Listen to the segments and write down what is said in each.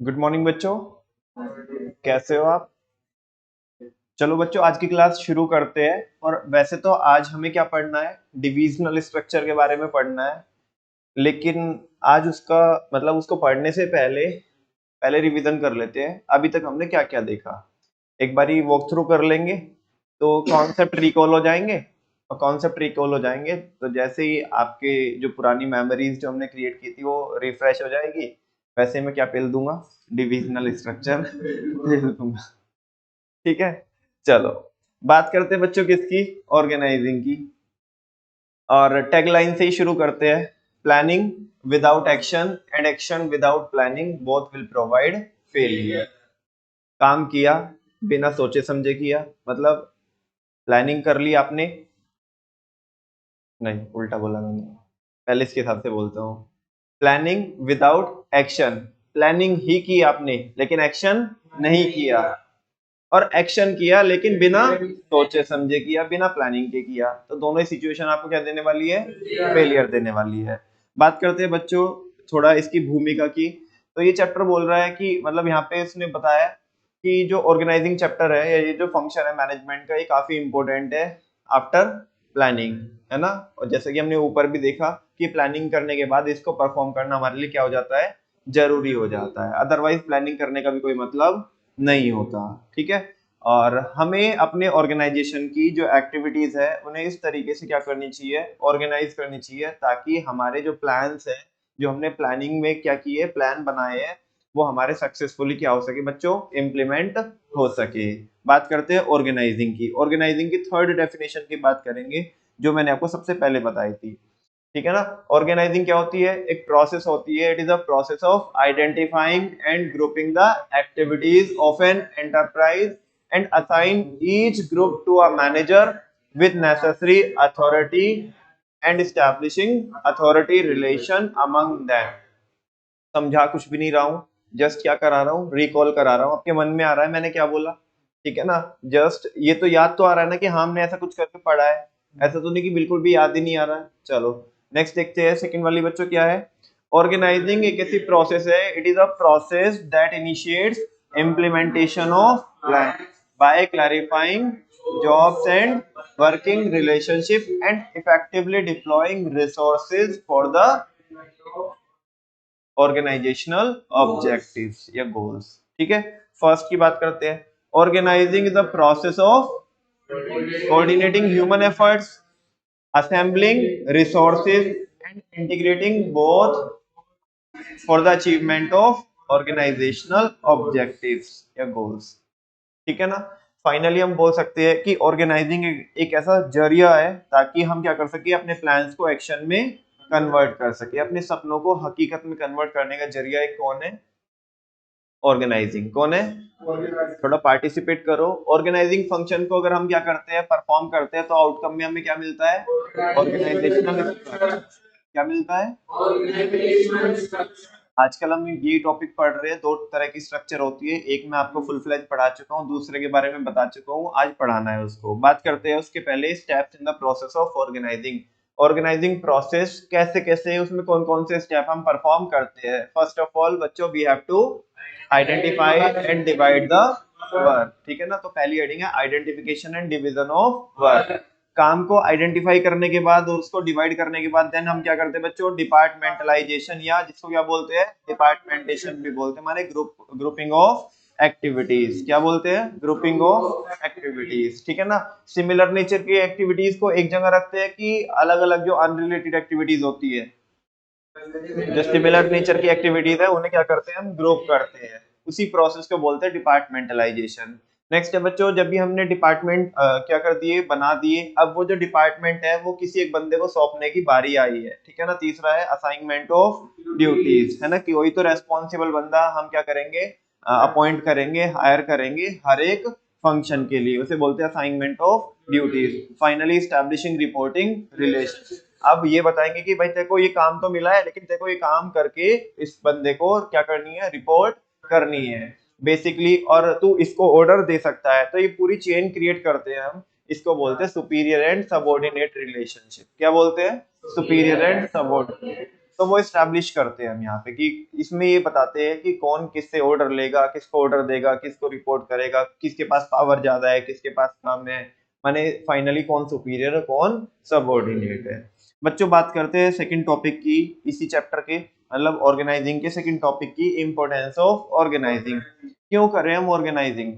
Good morning बच्चों। कैसे हो आप? चलो बच्चों, आज की क्लास शुरू करते हैं। और वैसे तो आज हमें क्या पढ़ना है, डिविजनल स्ट्रक्चर के बारे में पढ़ना है। लेकिन आज उसका मतलब उसको पढ़ने से पहले पहले रिवीजन कर लेते हैं अभी तक हमने क्या क्या देखा। एक बारी वॉक थ्रू कर लेंगे तो कॉन्सेप्ट रिकॉल हो जाएंगे। और कॉन्सेप्ट रिकॉल हो जाएंगे तो जैसे ही आपके जो पुरानी मेमोरीज जो हमने क्रिएट की थी वो रिफ्रेश हो जाएगी, वैसे मैं क्या पेल दूंगा, डिविजनल स्ट्रक्चर पेल दूंगा। ठीक है, चलो बात करते हैं बच्चों किसकी, ऑर्गेनाइजिंग की। और टैगलाइन से ही शुरू करते हैं। Planning without action and action without planning both will provide failure. काम किया बिना सोचे समझे किया, मतलब प्लानिंग कर ली आपने, नहीं उल्टा बोला मैंने, पहले इसके हिसाब से बोलता हूँ। प्लानिंग विदाउट एक्शन, प्लानिंग ही की आपने लेकिन एक्शन नहीं किया। और एक्शन किया लेकिन बिना सोचे समझे किया, बिना प्लानिंग के किया, तो दोनों ही सिचुएशन आपको क्या देने वाली है, फेलियर देने वाली है। बात करते हैं बच्चों थोड़ा इसकी भूमिका की। तो ये चैप्टर बोल रहा है कि मतलब यहाँ पे इसने बताया कि जो ऑर्गेनाइजिंग चैप्टर है या ये जो फंक्शन है मैनेजमेंट का, ये काफी इंपॉर्टेंट है आफ्टर प्लानिंग, है ना। और जैसे कि हमने ऊपर भी देखा कि प्लानिंग करने के बाद इसको परफॉर्म करना हमारे लिए क्या हो जाता है, जरूरी हो जाता है। अदरवाइज प्लानिंग करने का भी कोई मतलब नहीं होता। ठीक है। और हमें अपने ऑर्गेनाइजेशन की जो एक्टिविटीज है उन्हें इस तरीके से क्या करनी चाहिए, ऑर्गेनाइज करनी चाहिए, ताकि हमारे जो प्लान्स है, जो हमने प्लानिंग में क्या किए, प्लान बनाए हैं, वो हमारे सक्सेसफुली क्या हो सके बच्चों, इम्प्लीमेंट हो सके। बात करते हैं ऑर्गेनाइजिंग की। ऑर्गेनाइजिंग की थर्ड डेफिनेशन की बात करेंगे, जो मैंने आपको सबसे पहले बताई थी। ठीक है ना। ऑर्गेनाइजिंग क्या होती है, एक प्रोसेस होती है। It is a process of identifying and grouping the activities of an enterprise and assign each group to a manager with necessary authority and establishing authority relation among them। समझा कुछ भी नहीं रहा हूँ, जस्ट क्या करा रहा हूँ, रिकॉल करा रहा हूँ। आपके मन में आ रहा है मैंने क्या बोला, ठीक है ना। जस्ट ये तो याद तो आ रहा है ना कि हाँ हमने ऐसा कुछ करके पढ़ा है, ऐसा तो नहीं कि बिल्कुल भी याद ही नहीं आ रहा है। चलो नेक्स्ट देखते हैं, सेकंड वाली बच्चों क्या है। ऑर्गेनाइजिंग एक ऐसी प्रोसेस है, it is a process that initiates implementation of plan by clarifying jobs and working relationship and effectively deploying resources for the organizational objectives या गोल्स। ठीक है। फर्स्ट की बात करते हैं। Organizing is the process of coordinating human efforts, assembling resources and integrating both for the achievement of organizational objectives या goals। ठीक है ना। फाइनली हम बोल सकते हैं कि ऑर्गेनाइजिंग एक ऐसा जरिया है ताकि हम क्या कर सके, अपने प्लान्स को एक्शन में कन्वर्ट कर सके, अपने सपनों को हकीकत में कन्वर्ट करने का जरिया एक कौन है, ऑर्गेनाइजिंग। कौन है, थोड़ा पार्टिसिपेट करो। ऑर्गेनाइजिंग फंक्शन को अगर हम क्या करते हैं, परफॉर्म करते हैं, तो आउटकम में हमें क्या मिलता है, ऑर्गेनाइजेशनल स्ट्रक्चर। क्या मिलता है, आजकल हम ये टॉपिक पढ़ रहे हैं। दो तरह की स्ट्रक्चर होती है, एक मैं आपको फुल फ्लेज पढ़ा चुका हूँ, दूसरे के बारे में बता चुका हूँ, आज पढ़ाना है उसको। बात करते हैं उसके पहले steps in the process of organizing. Organizing process कैसे कैसे है, उसमें कौन कौन से स्टेप हम परफॉर्म करते हैं। फर्स्ट ऑफ ऑल बच्चों, we have to identify and divide the work. ठीक है ना। तो पहली हेडिंग है identification and division of work. काम को आइडेंटिफाई करने के बाद और उसको डिवाइड करने के बाद देन हम क्या करते हैं बच्चों, डिपार्टमेंटलाइजेशन, या जिसको क्या बोलते हैं, डिपार्टमेंटेशन भी बोलते हैं, माने ग्रुपिंग ऑफ एक्टिविटीज। क्या बोलते हैं, ग्रुपिंग ऑफ एक्टिविटीज। ठीक है ना। सिमिलर नेचर की एक्टिविटीज को एक जगह रखते हैं कि अलग अलग जो अनरिलेटेड एक्टिविटीज होती है, जो सिमिलर नेचर की एक्टिविटीज है उन्हें क्या करते हैं, हम ग्रुप करते हैं। उसी प्रोसेस को बोलते हैं डिपार्टमेंटलाइजेशन। नेक्स्ट है बच्चों, जब भी हमने डिपार्टमेंट क्या कर दिए, बना दिए, अब वो जो डिपार्टमेंट है वो किसी एक बंदे को सौंपने की बारी आई है। ठीक है ना। तीसरा है असाइनमेंट ऑफ ड्यूटीज, है ना, कि वही तो रेस्पॉन्सिबल बंदा हम क्या करेंगे, अपॉइंट करेंगे, हायर करेंगे हर एक फंक्शन के लिए, उसे बोलते हैं assignment of duties. Finally establishing reporting relation. अब ये बताएंगे कि भाई तेरे को ये काम तो मिला है, लेकिन तेरे को ये काम करके इस बंदे को क्या करनी है, रिपोर्ट करनी है बेसिकली, और तू इसको ऑर्डर दे सकता है। तो ये पूरी चेन क्रिएट करते हैं हम, इसको बोलते हैं सुपीरियर एंड सबऑर्डिनेट रिलेशनशिप। क्या बोलते हैं, सुपीरियर एंड सबऑर्डिनेट। तो वो एस्टैब्लिश करते हैं हम यहाँ पे कि इसमें ये बताते हैं कि कौन किससे ऑर्डर लेगा, किसको ऑर्डर देगा, किसको रिपोर्ट करेगा, किसके पास पावर ज्यादा है, किसके पास कम है, माने फाइनली कौन सुपीरियर है, कौन सबऑर्डिनेट है। बच्चों बात करते हैं सेकंड टॉपिक की, इसी चैप्टर के मतलब ऑर्गेनाइजिंग के सेकंड टॉपिक की, इंपॉर्टेंस ऑफ ऑर्गेनाइजिंग। क्यों कर रहे हैं हम ऑर्गेनाइजिंग,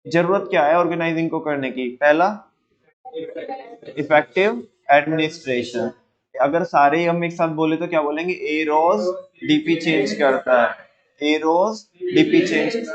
जरूरत क्या है ऑर्गेनाइजिंग को करने की? पहला, इफेक्टिव एडमिनिस्ट्रेशन। अगर सारे हम एक साथ बोले तो क्या बोलेंगे? ए रोज डीपी चेंज करता है, A rose DP change.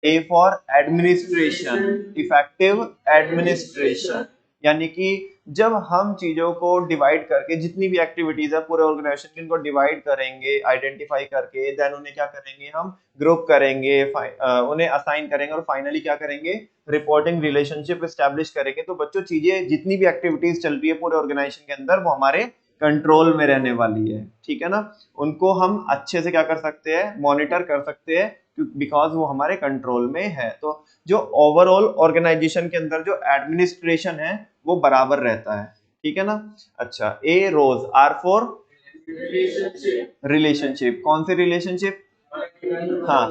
A for administration, effective administration, यानी कि जब हम चीजों को डिवाइड करके, जितनी भी एक्टिविटीज है पूरे ऑर्गेनाइजेशन की, उनको डिवाइड करेंगे आइडेंटिफाई करके, देन उन्हें क्या करेंगे हम? ग्रुप करेंगे, उन्हें असाइन करेंगे और फाइनली क्या करेंगे? रिपोर्टिंग रिलेशनशिप एस्टैब्लिश करेंगे। तो बच्चों चीजें जितनी भी एक्टिविटीज चल रही है पूरे ऑर्गेनाइजेशन के अंदर, वो हमारे कंट्रोल में रहने वाली है, ठीक है ना। उनको हम अच्छे से क्या कर सकते हैं? मॉनिटर कर सकते हैं, बिकॉज वो हमारे कंट्रोल में है। तो जो ओवरऑल ऑर्गेनाइजेशन के अंदर जो एडमिनिस्ट्रेशन है वो बराबर रहता है, ठीक है ना। अच्छा, ए रोज, आर फॉर रिलेशनशिप। कौन से रिलेशनशिप? हाँ,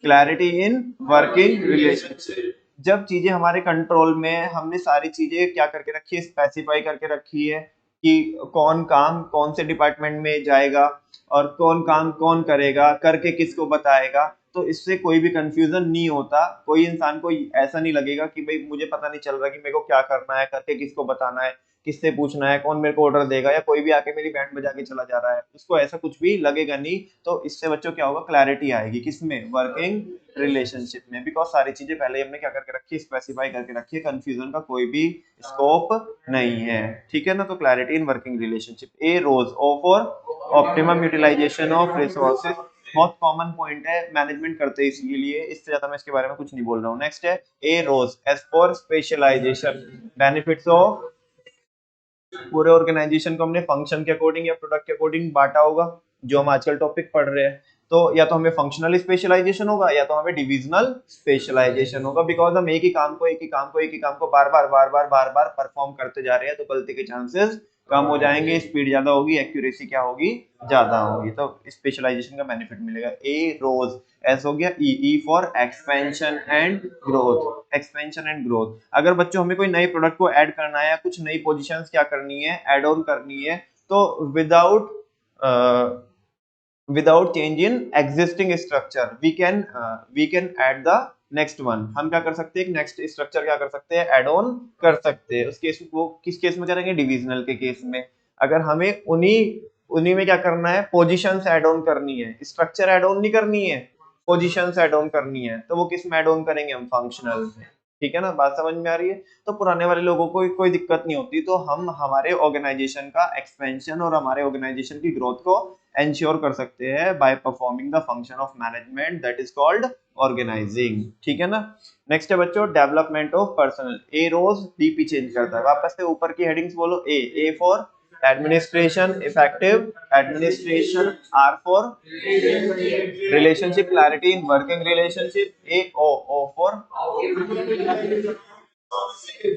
क्लैरिटी इन वर्किंग रिलेशनशिप। जब चीजें हमारे कंट्रोल में, हमने सारी चीजें क्या करके रखी है? स्पेसिफाई करके रखी है कि कौन काम कौन से डिपार्टमेंट में जाएगा और कौन काम कौन करेगा, करके किसको बताएगा, तो इससे कोई भी कंफ्यूजन नहीं होता। कोई इंसान को ऐसा नहीं लगेगा कि भाई मुझे पता नहीं चल रहा कि मेरे को क्या करना है, करके किसको बताना है, किससे पूछना है, कौन मेरे को ऑर्डर देगा, या कोई भी आके मेरी बैंड बजा के चला जा रहा है, उसको ऐसा कुछ भी लगेगा नहीं। तो इससे बच्चों क्या होगा? क्लैरिटी आएगी किसमें? वर्किंग रिलेशनशिप में, बिकॉज सारी चीजें पहले हमने क्या करके रखी है? स्पेसिफाई करके रखी है, कंफ्यूजन का कोई भी स्कोप नहीं है, ठीक है ना। तो clarity in working relationship. A rose, O for optimum utilization of resources. बहुत कॉमन पॉइंट है, मैनेजमेंट करते हैं इसलिए, इससे ज्यादा मैं इसके बारे में कुछ नहीं बोल रहा हूँ। नेक्स्ट है A rose, S for specialization. Benefits of, पूरे ऑर्गेनाइजेशन को हमने फंक्शन के अकॉर्डिंग या प्रोडक्ट के अकॉर्डिंग बांटा होगा, जो हम आजकल टॉपिक पढ़ रहे हैं। तो या तो हमें फंक्शनल स्पेशलाइजेशन होगा या तो हमें डिविजनल स्पेशलाइजेशन होगा, बिकॉज हम एक ही काम को बार बार परफॉर्म करते जा रहे हैं, तो गलती के चांसेस कम हो जाएंगे, स्पीड ज्यादा होगी, एक्यूरेसी क्या होगी? ज्यादा होगी। तो स्पेशलाइजेशन का बेनिफिट मिलेगा। ए रोज, एस हो गया, E for expansion and growth. Expansion and growth, अगर बच्चों हमें कोई नए प्रोडक्ट को ऐड करना है या कुछ नई पोजीशंस क्या करनी है? ऐड ऑन करनी है, तो without change in existing structure we can add the next one. हम क्या कर सकते हैं? एक नेक्स्ट स्ट्रक्चर क्या कर सकते हैं? ऐड ऑन कर सकते हैं। उस केस वो किस केस में करेंगे? डिविजनल के केस में। अगर हमें उन्हीं उन्हीं में क्या करना है? पोजीशंस ऐड ऑन करनी है, स्ट्रक्चर ऐड ऑन नहीं करनी है, पोजीशंस ऐड ऑन करनी है, तो वो किस में ऐड ऑन करेंगे? हम फंक्शनल में, ठीक है ना। बात समझ में आ रही है? तो पुराने वाले लोगों को कोई दिक्कत नहीं होती, तो हम हमारे ऑर्गेनाइजेशन का एक्सपेंशन और हमारे ऑर्गेनाइजेशन की ग्रोथ को एंश्योर कर सकते हैं by performing the function of management, that is called organizing, ठीक है ना। नेक्स्ट है बच्चों development of personnel. A rose DP change करता है। वापस से ऊपर की हेडिंग्स बोलो। A for administration, effective administration. R for relationship, clarity in working relationship. O for,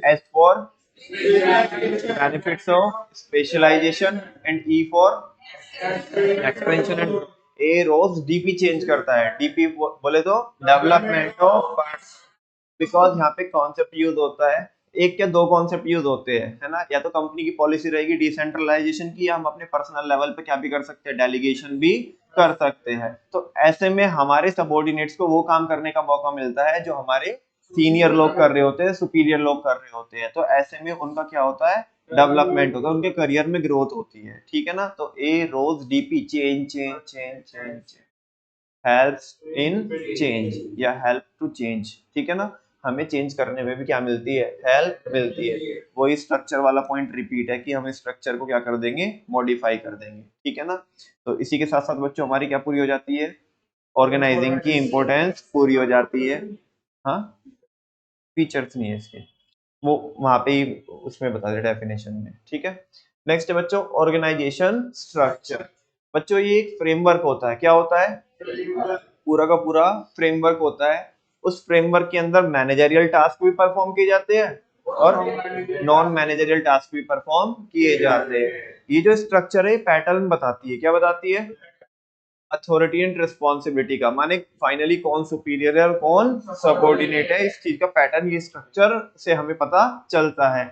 S for benefits of specialization, and E for expansion and growth. A rose DP change करता है। DP बोले तो development of parts, because यहाँ पे concept use होता है, एक या दो कॉन्सेप्ट यूज होते हैं, है ना। या तो कंपनी की पॉलिसी रहेगी डिसेंट्रलाइजेशन की, या हम अपने पर्सनल लेवल पे क्या भी कर सकते हैं? डेलीगेशन भी कर सकते हैं। तो ऐसे में हमारे सबऑर्डिनेट्स को वो काम करने का मौका मिलता है जो हमारे सीनियर लोग कर रहे होते हैं, सुपीरियर लोग कर रहे होते हैं। तो ऐसे में उनका क्या होता है? डेवलपमेंट होता है, उनके करियर में ग्रोथ होती है, ठीक है ना। तो A rose DP change change change change, helps in change या हेल्प टू चेंज, ठीक है ना। हमें चेंज करने में भी क्या मिलती है? हेल्प मिलती है। वही स्ट्रक्चर वाला पॉइंट रिपीट है कि हम स्ट्रक्चर को क्या कर देंगे? मॉडिफाई कर देंगे, ठीक है ना। तो इसी के साथ साथ बच्चों हमारी क्या पूरी हो जाती है? ऑर्गेनाइजिंग की इंपॉर्टेंस पूरी हो जाती है। हाँ, फीचर्स नहीं है इसके, वो वहां पे ही उसमें बता दे डेफिनेशन में, ठीक है। नेक्स्ट है बच्चों ऑर्गेनाइजेशन स्ट्रक्चर। बच्चों ये एक फ्रेमवर्क होता है। क्या होता है? पूरा का पूरा फ्रेमवर्क होता है। उस फ्रेमवर्क के अंदर मैनेजरियल टास्क भी परफॉर्म किए जाते हैं और नॉन मैनेजरियल टास्क भी परफॉर्म किए जाते हैं। ये जो स्ट्रक्चर है पैटर्न बताती है, क्या बताती है? अथॉरिटी एंड रिस्पॉन्सिबिलिटी का, माने फाइनली कौन सुपीरियर है और कौन सबऑर्डिनेट है, इस चीज का पैटर्न ये स्ट्रक्चर से हमें पता चलता है।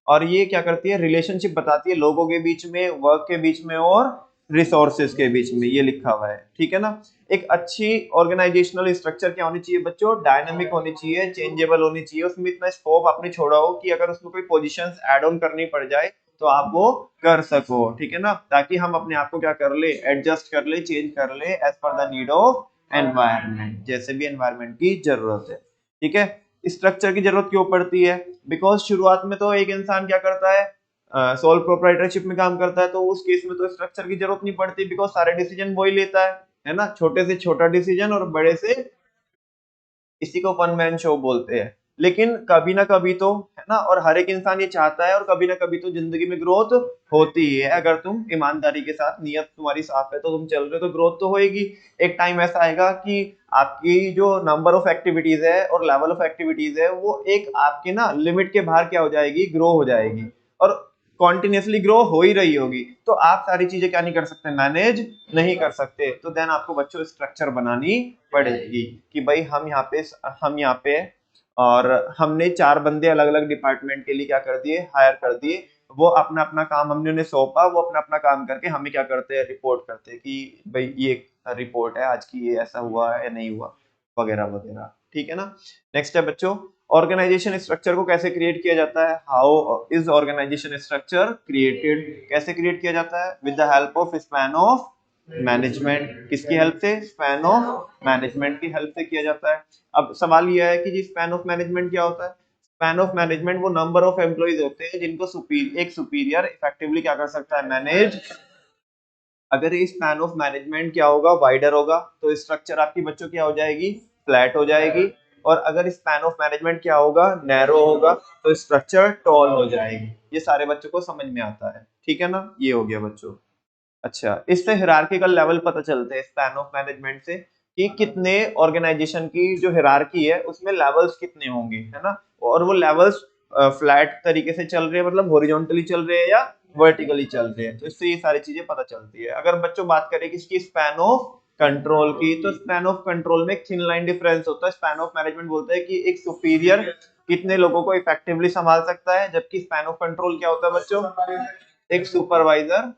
और ये क्या करती है? रिलेशनशिप बताती है लोगों के बीच में, वर्क के बीच में और रिसोर्सेज के बीच में, ये लिखा हुआ है, ठीक है ना। एक अच्छी ऑर्गेनाइजेशनल स्ट्रक्चर क्या होनी चाहिए बच्चों? डायनामिक होनी चाहिए, चेंजेबल होनी चाहिए, उसमें इतना स्कोप आपने छोड़ा हो कि अगर उसमें कोई पोजीशंस ऐड ऑन करनी पड़ जाए तो आप वो कर सको, ठीक है ना, ताकि हम अपने आप को क्या कर ले, एडजस्ट कर ले, चेंज कर ले as per the need of environment, जैसे भी एनवायरनमेंट की जरूरत है, ठीक है। स्ट्रक्चर की जरूरत क्यों पड़ती है? बिकॉज शुरुआत में तो एक इंसान क्या करता है, सोल प्रोप्राइटरशिप में काम करता है, तो उस केस में तो स्ट्रक्चर की जरूरत नहीं पड़ती, बिकॉज सारे डिसीजन वही लेता है ना, छोटे से छोटा डिसीजन और बड़े से, इसी को वन मैन शो बोलते हैं। लेकिन कभी ना कभी तो, है ना, और हर एक इंसान ये चाहता है, और कभी ना कभी तो जिंदगी में ग्रोथ होती है, अगर तुम ईमानदारी के साथ, नियत तुम्हारी साफ है तो तुम चल रहे हो तो ग्रोथ तो होएगी। एक टाइम ऐसा आएगा कि आपकी जो नंबर ऑफ एक्टिविटीज है और लेवल ऑफ एक्टिविटीज है वो एक आपके ना लिमिट के बाहर क्या हो जाएगी, ग्रो हो जाएगी, और कॉन्टिन्यूसली ग्रो हो ही रही होगी, तो आप सारी चीजें क्या नहीं कर सकते, मैनेज नहीं कर सकते, तो देन आपको बच्चों स्ट्रक्चर बनानी पड़ेगी कि भाई हम यहाँ पे और हमने 4 बंदे अलग अलग डिपार्टमेंट के लिए क्या कर दिए, हायर कर दिए, वो अपना अपना काम हमने उन्हें सौंपा, वो अपना अपना काम करके हमें क्या करते हैं, रिपोर्ट करते हैं कि भाई ये रिपोर्ट है आज की, ये ऐसा हुआ है या नहीं हुआ, वगैरह वगैरह, ठीक है ना। नेक्स्ट है बच्चों, ऑर्गेनाइजेशन स्ट्रक्चर को कैसे क्रिएट किया जाता है? How is organization structure created? कैसे क्रिएट किया जाता है? With the help of span of management. किसकी हेल्प से? स्पैन ऑफ मैनेजमेंट की हेल्प से किया जाता है। अब सवाल यह है कि जी स्पैन ऑफ मैनेजमेंट क्या होता है? स्पैन ऑफ मैनेजमेंट वो नंबर ऑफ एम्प्लॉइज होते हैं जिनको एक सुपीरियर इफेक्टिवली क्या कर सकता है, मैनेज। अगर ये स्पैन ऑफ मैनेजमेंट क्या होगा, वाइडर होगा, तो स्ट्रक्चर आपकी बच्चों क्या हो जाएगी, फ्लैट हो जाएगी। और अगर स्पैन ऑफ मैनेजमेंट क्या होगा, नैरो होगा, तो स्ट्रक्चर टॉल हो जाएगी। ये सारे बच्चों को समझ में आता है, ठीक है ना, ये हो गया बच्चों। अच्छा, इससे हिरार्किकल लेवल पता चलते हैं स्पैन ऑफ मैनेजमेंट से, कि कितने ऑर्गेनाइजेशन की जो हिरार्की है उसमें लेवल्स कितने होंगे, है ना, और वो लेवल्स फ्लैट तरीके से चल रहे हैं, मतलब हॉरिजॉन्टली चल रहे हैं या वर्टिकली चल रहे हैं, तो इससे ये सारी चीजें पता चलती है। अगर बच्चों बात करें किसकी, स्पैन ऑफ कंट्रोल की, तो स्पैन ऑफ कंट्रोल में एक थिन लाइन डिफरेंस होता है। स्पैन ऑफ मैनेजमेंट बोलता है कि एक सुपीरियर कितने लोगों को इफेक्टिवली संभाल सकता है, जबकि स्पैन ऑफ कंट्रोल क्या होता है बच्चों, एक सुपरवाइजर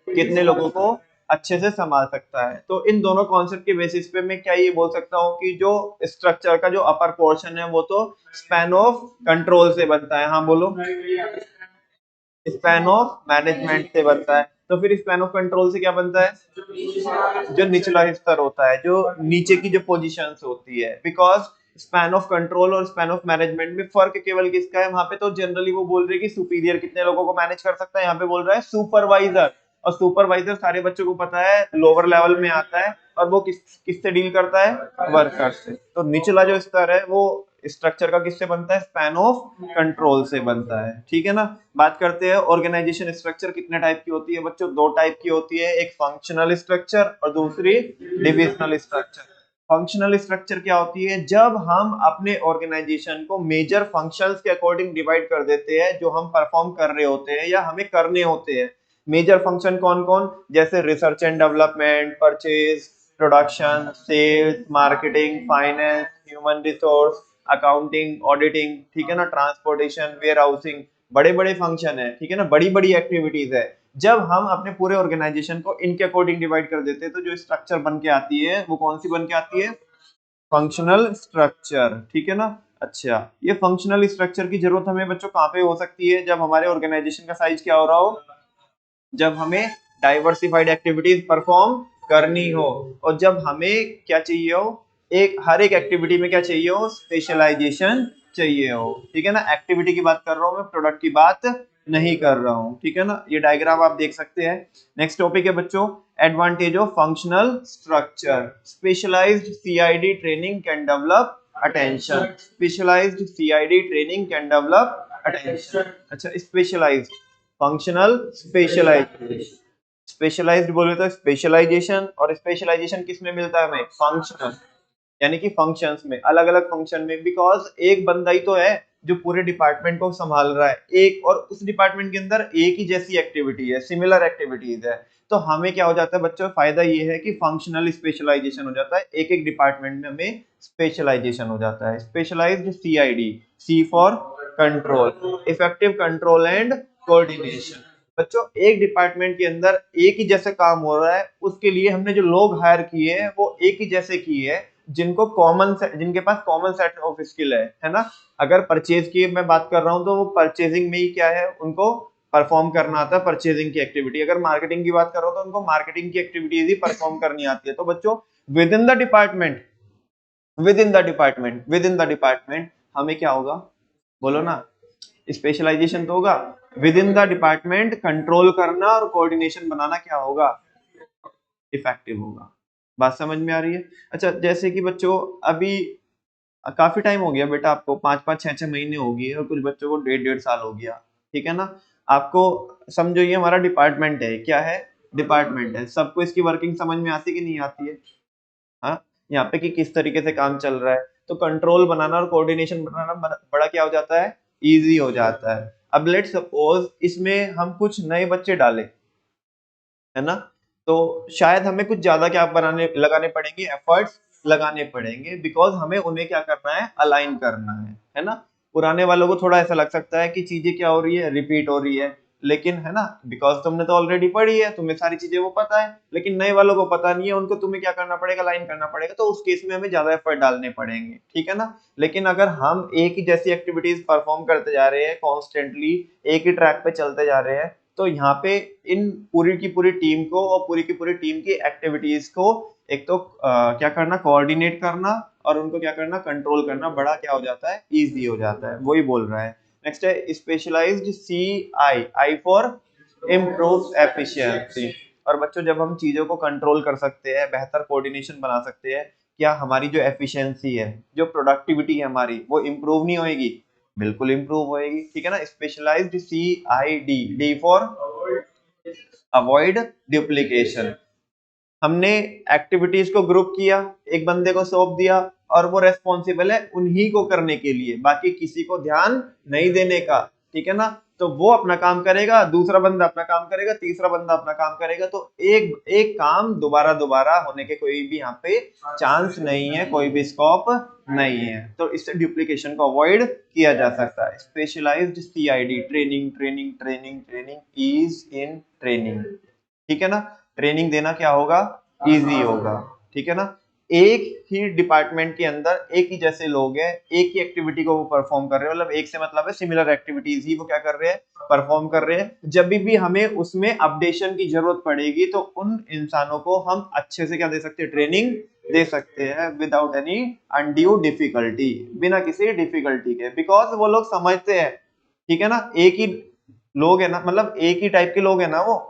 कितने लोगों को अच्छे से संभाल सकता है। तो इन दोनों कॉन्सेप्ट के बेसिस पे मैं क्या ये बोल सकता हूँ कि जो स्ट्रक्चर का जो अपर पोर्शन है वो तो स्पैन ऑफ कंट्रोल से बनता है। हाँ बोलो। स्पैन ऑफ मैनेजमेंट से बनता है, तो फिर स्पैन ऑफ कंट्रोल से क्या बनता है, जो निचला स्तर होता है, जो नीचे की जो पोजीशंस होती है। बिकॉज स्पैन ऑफ कंट्रोल और स्पैन ऑफ मैनेजमेंट में फर्क केवल किसका है, वहां पे तो जनरली वो बोल रहे हैं कि सुपीरियर कितने लोगों को मैनेज कर सकता है, यहाँ पे बोल रहा है सुपरवाइजर। और सुपरवाइजर सारे बच्चों को पता है लोअर लेवल में आता है, और वो किससे डील करता है, वर्कर से। तो निचला जो स्तर है वो स्ट्रक्चर का किससे बनता है, स्पैन ऑफ कंट्रोल से बनता है, ठीक है ना। बात करते हैं ऑर्गेनाइजेशन स्ट्रक्चर कितने टाइप की होती है बच्चों, 2 टाइप की होती है, एक फंक्शनल स्ट्रक्चर और दूसरी डिविजनल स्ट्रक्चर। फंक्शनल स्ट्रक्चर क्या होती है, जब हम अपने ऑर्गेनाइजेशन को मेजर फंक्शंस के अकॉर्डिंग डिवाइड कर देते हैं जो हम परफॉर्म कर रहे होते हैं या हमें करने होते हैं। मेजर फंक्शन कौन कौन, जैसे research and development, purchase, production, sales, marketing, finance, human resource, accounting, auditing, ठीक है ना, ट्रांसपोर्टेशन, वेयर हाउसिंग, बड़े बड़े फंक्शन है, ठीक है ना, बड़ी बड़ी एक्टिविटीज है। जब हम अपने पूरे ऑर्गेनाइजेशन को इनके अकॉर्डिंग डिवाइड कर देते हैं तो जो स्ट्रक्चर बन के आती है वो कौन सी बन के आती है, फंक्शनल स्ट्रक्चर, ठीक है ना। अच्छा, ये फंक्शनल स्ट्रक्चर की जरूरत हमें बच्चों कहाँ पे हो सकती है, जब हमारे ऑर्गेनाइजेशन का साइज क्या हो रहा हो, जब हमें डाइवर्सिफाइड एक्टिविटीज परफॉर्म करनी हो, और जब हमें क्या चाहिए हो, एक हर एक एक्टिविटी में क्या चाहिए हो, स्पेशलाइजेशन चाहिए हो, ठीक है ना। एक्टिविटी की बात कर रहा हूं मैं, प्रोडक्ट की बात नहीं कर रहा हूं, ठीक है ना। ये डायग्राम आप देख सकते हैं। नेक्स्ट टॉपिक है बच्चों, advantage of functional structure. Specialized CID training can develop attention. Specialized CID training can develop attention. अच्छा, स्पेशलाइज्ड, फंक्शनल, स्पेशलाइजेशन। स्पेशलाइज्ड बोले तो स्पेशलाइजेशन, और स्पेशलाइजेशन किस में मिलता है हमें, फंक्शनल। यानी कि फंक्शंस में, अलग अलग फंक्शन में, बिकॉज एक बंदा ही तो है जो पूरे डिपार्टमेंट को संभाल रहा है, एक, और उस डिपार्टमेंट के अंदर एक ही जैसी एक्टिविटी है, सिमिलर एक्टिविटीज है। तो हमें क्या हो जाता है बच्चों, फायदा ये है कि फंक्शनल स्पेशलाइजेशन हो जाता है, एक एक डिपार्टमेंट में हमें स्पेशलाइजेशन हो जाता है। Specialized CID, C for control, effective control and coordination. बच्चों एक डिपार्टमेंट के अंदर एक ही जैसे काम हो रहा है, उसके लिए हमने जो लोग हायर किए हैं वो एक ही जैसे किए हैं, जिनको कॉमन, जिनके पास कॉमन सेट ऑफ स्किल है ना। अगर परचेज की मैं बात कर रहा हूं तो वो परचेजिंग में ही क्या है, उनको परफॉर्म करना आता है परचेजिंग की एक्टिविटी। अगर मार्केटिंग की बात कर रहा हूं तो उनको मार्केटिंग की एक्टिविटीज ही परफॉर्म करनी आती है। तो बच्चों with in the department, with in the department हमें क्या होगा, बोलो ना, स्पेशलाइजेशन तो होगा, with in the department control करना और कोऑर्डिनेशन बनाना क्या होगा, इफेक्टिव होगा। बात समझ में आ रही है? अच्छा, जैसे कि बच्चों अभी काफी टाइम हो गया बेटा, आपको 5-5 6-6 महीने हो गए और कुछ बच्चों को 1.5-1.5 साल हो गया, ठीक है ना। आपको समझो ये हमारा डिपार्टमेंट है, क्या है, डिपार्टमेंट है, सबको इसकी वर्किंग समझ में आती कि नहीं आती है? हाँ, यहाँ पे कि किस तरीके से काम चल रहा है, तो कंट्रोल बनाना और कोऑर्डिनेशन बनाना बड़ा क्या हो जाता है, इजी हो जाता है। अब लेट सपोज इसमें हम कुछ नए बच्चे डालें, है ना, तो शायद हमें कुछ ज्यादा क्या बनाने लगाने पड़ेंगे, एफर्ट्स लगाने पड़ेंगे, बिकॉज हमें उन्हें क्या करना है, अलाइन करना है ना। पुराने वालों को थोड़ा ऐसा लग सकता है कि चीजें क्या हो रही है, रिपीट हो रही है, लेकिन है ना, बिकॉज तुमने तो ऑलरेडी पढ़ी है, तुम्हें सारी चीजें वो पता है, लेकिन नए वालों को पता नहीं है, उनको तुम्हें क्या करना पड़ेगा, अलाइन करना पड़ेगा। तो उस केस में हमें ज्यादा एफर्ट डालने पड़ेंगे, ठीक है ना। लेकिन अगर हम एक ही जैसी एक्टिविटीज परफॉर्म करते जा रहे हैं कॉन्स्टेंटली, एक ही ट्रैक पे चलते जा रहे हैं, तो यहाँ पे इन पूरी की पूरी टीम को और पूरी की पूरी टीम की एक्टिविटीज को एक तो क्या करना, कोऑर्डिनेट करना, और उनको क्या करना, कंट्रोल करना, बड़ा क्या हो जाता है, इजी हो जाता है। वही बोल रहा है। नेक्स्ट है specialized C I, I for improve efficiency. और बच्चों जब हम चीजों को कंट्रोल कर सकते हैं, बेहतर कोऑर्डिनेशन बना सकते हैं, क्या हमारी जो एफिशिएंसी है, जो प्रोडक्टिविटी है हमारी, वो इम्प्रूव नहीं होएगी, बिल्कुल इंप्रूव होएगी, ठीक है ना। Specialized C I D, D for avoid duplication. हमने एक्टिविटीज को ग्रुप किया, एक बंदे को सौंप दिया, और वो रेस्पॉन्सिबल है उन्हीं को करने के लिए, बाकी किसी को ध्यान नहीं देने का, ठीक है ना। तो वो अपना काम करेगा, दूसरा बंदा अपना काम करेगा, तीसरा बंदा अपना काम करेगा, तो एक एक काम दोबारा दोबारा होने के कोई भी यहाँ पे चांस नहीं है, कोई भी स्कोप नहीं है। तो इससे डुप्लीकेशन को अवॉइड किया जा सकता है। Specialized CID, training training training training, ease in training, ठीक है ना। ट्रेनिंग देना क्या होगा, इजी होगा, ठीक है ना। एक ही डिपार्टमेंट के अंदर एक ही जैसे लोग हैं, एक ही एक्टिविटी को वो परफॉर्म कर रहे हैं, मतलब एक से मतलब है सिमिलर एक्टिविटीज ही वो क्या कर रहे हैं, परफॉर्म कर रहे हैं। जब भी हमें उसमें अपडेशन की जरूरत पड़ेगी तो उन इंसानों को हम अच्छे से क्या दे सकते हैं, ट्रेनिंग दे सकते हैं, विदाउट एनी अनड्यू डिफिकल्टी, बिना किसी डिफिकल्टी के, बिकॉज वो लोग समझते हैं, ठीक है ना। एक ही लोग है ना, मतलब एक ही टाइप के लोग है ना, वो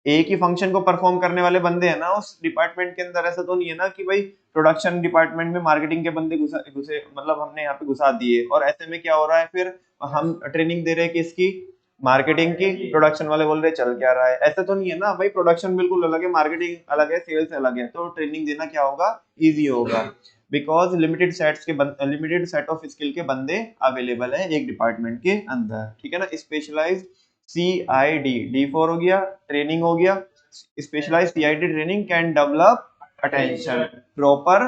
एक ही फंक्शन को परफॉर्म करने वाले बंदे हैं ना उस डिपार्टमेंट के अंदर। ऐसा तो नहीं है ना कि भाई प्रोडक्शन डिपार्टमेंट में मार्केटिंग के बंदे घुसा घुसे, मतलब हमने यहाँ पे घुसा दिए, और ऐसे में क्या हो रहा है, फिर हम ट्रेनिंग दे रहे हैं किसकी, मार्केटिंग की, प्रोडक्शन वाले बोल रहे चल क्या रहा है। ऐसा तो नहीं है ना भाई, प्रोडक्शन बिल्कुल अलग है, मार्केटिंग अलग है, सेल्स अलग है, तो ट्रेनिंग देना क्या होगा, इजी होगा, because limited set of skill के बंदे अवेलेबल है एक डिपार्टमेंट के अंदर, ठीक है ना। Specialized C I D, D for हो गया, ट्रेनिंग हो गया। Specialized CID training can develop attention proper.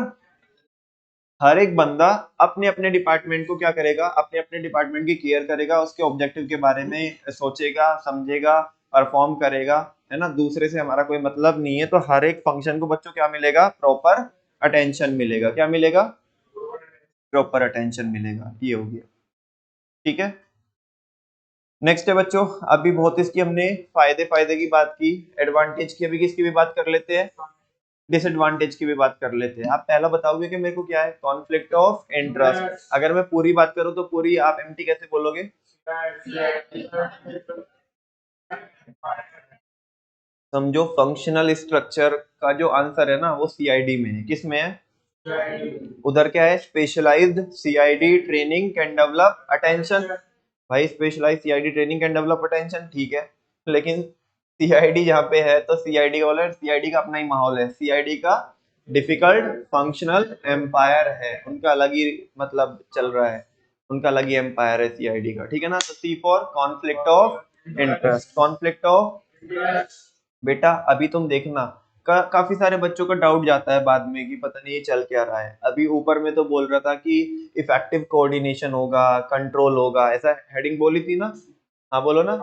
हर एक बंदा अपने अपने डिपार्टमेंट को क्या करेगा, अपने अपने डिपार्टमेंट की केयर करेगा, उसके ऑब्जेक्टिव के बारे में सोचेगा, समझेगा, परफॉर्म करेगा, है ना। दूसरे से हमारा कोई मतलब नहीं है, तो हर एक फंक्शन को बच्चों क्या मिलेगा, प्रॉपर अटेंशन मिलेगा। क्या मिलेगा, प्रॉपर अटेंशन मिलेगा। ये हो गया, ठीक है। नेक्स्ट है बच्चों, अभी बहुत इसकी हमने फायदे फायदे की बात की, एडवांटेज की, अभी किसकी भी बात कर लेते हैं, डिसएडवांटेज की भी बात कर लेते हैं। आप पहला बताओगे कि मेरे को क्या है, कॉन्फ्लिक्ट ऑफ इंटरेस्ट। अगर मैं पूरी बात करूं तो पूरी आप एमटी कैसे बोलोगे, समझो फंक्शनल स्ट्रक्चर का जो आंसर है ना वो सीआईडी में है, किस में है, उधर क्या है, specialized CID training can develop attention. भाई specialize CID training can develop attention, ठीक है, लेकिन सीआईडी जहाँ पे है तो सीआईडी का बोला, सीआईडी का अपना ही माहौल है, सीआईडी का डिफिकल्ट फंक्शनल एम्पायर है, उनका अलग ही मतलब चल रहा है, उनका अलग ही एम्पायर है सीआईडी का, ठीक है ना। तो C for conflict of interest, conflict of, बेटा अभी तुम देखना काफी सारे बच्चों का डाउट जाता है बाद में कि पता नहीं ये चल क्या रहा है। अभी ऊपर में तो बोल रहा था कि इफेक्टिव कोऑर्डिनेशन होगा, कंट्रोल होगा, ऐसा हेडिंग बोली थी ना। हाँ बोलो ना।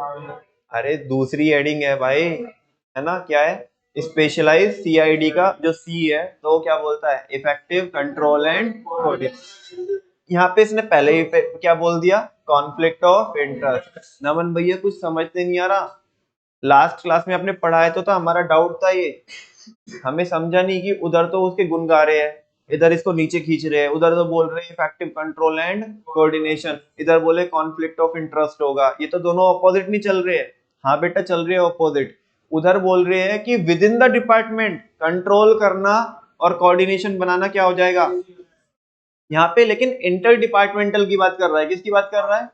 अरे दूसरी हेडिंग है भाई, है ना, क्या है, स्पेशलाइज सीआईडी का जो सी है तो वो क्या बोलता है, इफेक्टिव कंट्रोल एंड कोऑर्डिनेशन। यहाँ पे इसने पहले ही क्या बोल दिया, कॉन्फ्लिक्ट ऑफ इंटरेस्ट। नमन भैया कुछ समझते नहीं आ रहा, लास्ट क्लास में आपने पढ़ाया तो था, हमारा डाउट था ये, हमें समझा नहीं कि उधर तो उसके गुण गा रहे हैं, इधर इसको नीचे खींच रहे हैं, उधर तो बोल रहे हैं इफेक्टिव कंट्रोल एंड कोऑर्डिनेशन, इधर बोले कॉन्फ्लिक्ट ऑफ इंटरेस्ट होगा, ये तो दोनों ऑपोजिट नहीं चल रहे हैं। हाँ बेटा चल रहे हैं ऑपोजिट, उधर बोल रहे हैं कि with in the department control करना और कोऑर्डिनेशन बनाना क्या हो जाएगा यहाँ पे, लेकिन इंटर डिपार्टमेंटल की बात कर रहा है, किसकी बात कर रहा है,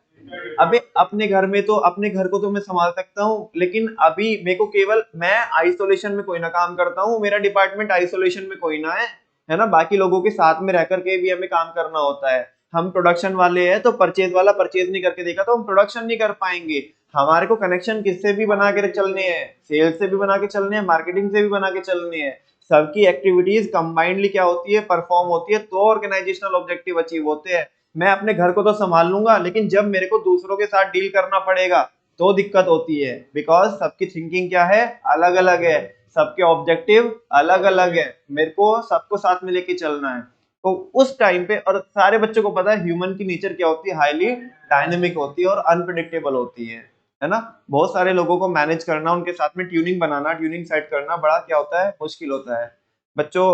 अबे अपने घर में तो अपने घर को तो मैं संभाल सकता हूँ, लेकिन अभी मेरे को केवल मैं आइसोलेशन में कोई ना काम करता हूँ, मेरा डिपार्टमेंट आइसोलेशन में कोई ना है ना, बाकी लोगों के साथ में रह करके भी हमें काम करना होता है। हम प्रोडक्शन वाले हैं तो परचेज वाला परचेज नहीं करके देखा तो हम प्रोडक्शन नहीं कर पाएंगे। हमारे को कनेक्शन किससे भी बना के चलने हैं, सेल्स से भी बना के चलने हैं, मार्केटिंग से भी बना के चलने हैं, सबकी एक्टिविटीज कंबाइंडली क्या होती है, परफॉर्म होती है, तो ऑर्गेनाइजेशनल ऑब्जेक्टिव अचीव होते हैं। मैं अपने घर को तो संभाल लूंगा, लेकिन जब मेरे को दूसरों के साथ डील करना पड़ेगा तो दिक्कत होती है, बिकॉज सबकी थिंकिंग क्या है, अलग अलग है, सबके ऑब्जेक्टिव अलग अलग है, मेरे को सबको साथ में लेके चलना है। तो उस टाइम पे, और सारे बच्चों को पता है ह्यूमन की नेचर क्या होती है, हाईली डायनेमिक होती है और अनप्रिडिक्टेबल होती है ना। बहुत सारे लोगों को मैनेज करना, उनके साथ में ट्यूनिंग बनाना, ट्यूनिंग सेट करना बड़ा क्या होता है, मुश्किल होता है। बच्चों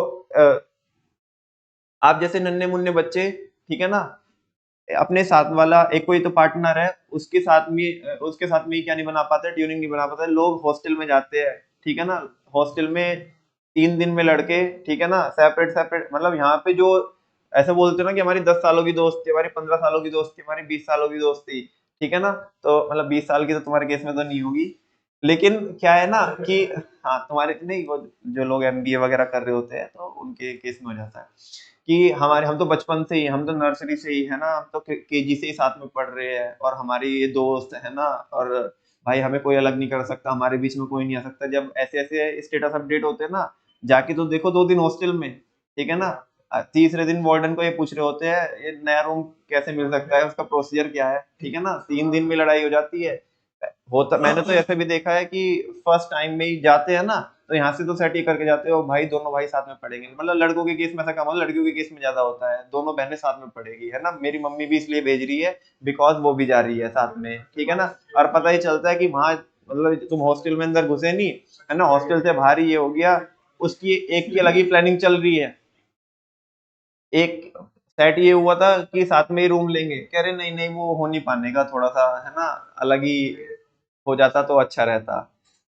आप जैसे नन्हे मुन्ने बच्चे, ठीक है ना, अपने साथ वाला एक कोई तो पार्टनर है, उसके साथ में ही क्या नहीं बना पाते, ट्यूनिंग नहीं बना पाते। लोग हॉस्टल में जाते हैं, ठीक है ना, हॉस्टल में 3 दिन में लड़के, ठीक है ना, सेपरेट सेपरेट, मतलब यहाँ पे जो ऐसे बोलते हैं ना कि हमारी 10 सालों की दोस्ती, हमारी 15 सालों की दोस्ती, हमारी 20 सालों की दोस्ती, ठीक है ना, तो मतलब 20 साल की तो तुम्हारे केस में तो नहीं होगी, लेकिन क्या है ना कि हाँ तुम्हारे नहीं, वो जो लोग एमबीए वगैरह कर रहे होते हैं तो उनके केस में हो जाता है कि हम तो बचपन से ही, हम तो नर्सरी से ही, है ना, हम तो केजी से ही साथ में पढ़ रहे हैं और हमारे ये दोस्त है ना, और भाई हमें कोई अलग नहीं कर सकता, हमारे बीच में कोई नहीं आ सकता। जब ऐसे ऐसे स्टेटस अपडेट होते हैं ना, जाके तो देखो 2 दिन हॉस्टल में, ठीक है ना, तीसरे दिन वार्डन को ये पूछ रहे होते हैं ये नया रूम कैसे मिल सकता है, उसका प्रोसीजर क्या है, ठीक है ना, 3 दिन में लड़ाई हो जाती है। होता, मैंने तो ऐसे भी देखा है कि फर्स्ट टाइम में ही जाते हैं ना, तो यहाँ से तो सेट ही करके जाते हो भाई, दोनों भाई साथ में पढ़ेंगे, मतलब लड़कों के केस में ऐसा कम होता है, लड़कियों के केस में ज्यादा होता है, दोनों बहनें साथ में पढ़ेगी, है ना, मेरी मम्मी भी इसलिए भेज रही है बिकॉज वो भी जा रही है साथ में, ठीक है ना। और पता ही चलता है कि वहां मतलब तुम हॉस्टल में अंदर घुसे नहीं, है ना, हॉस्टल से बाहर ही ये हो गया, उसकी एक की अलग ही प्लानिंग चल रही है। एक सेट ये हुआ था कि साथ में ही रूम लेंगे, कह रहे नहीं नहीं वो हो नहीं पाने का, थोड़ा सा है ना, अलग ही हो जाता तो अच्छा रहता,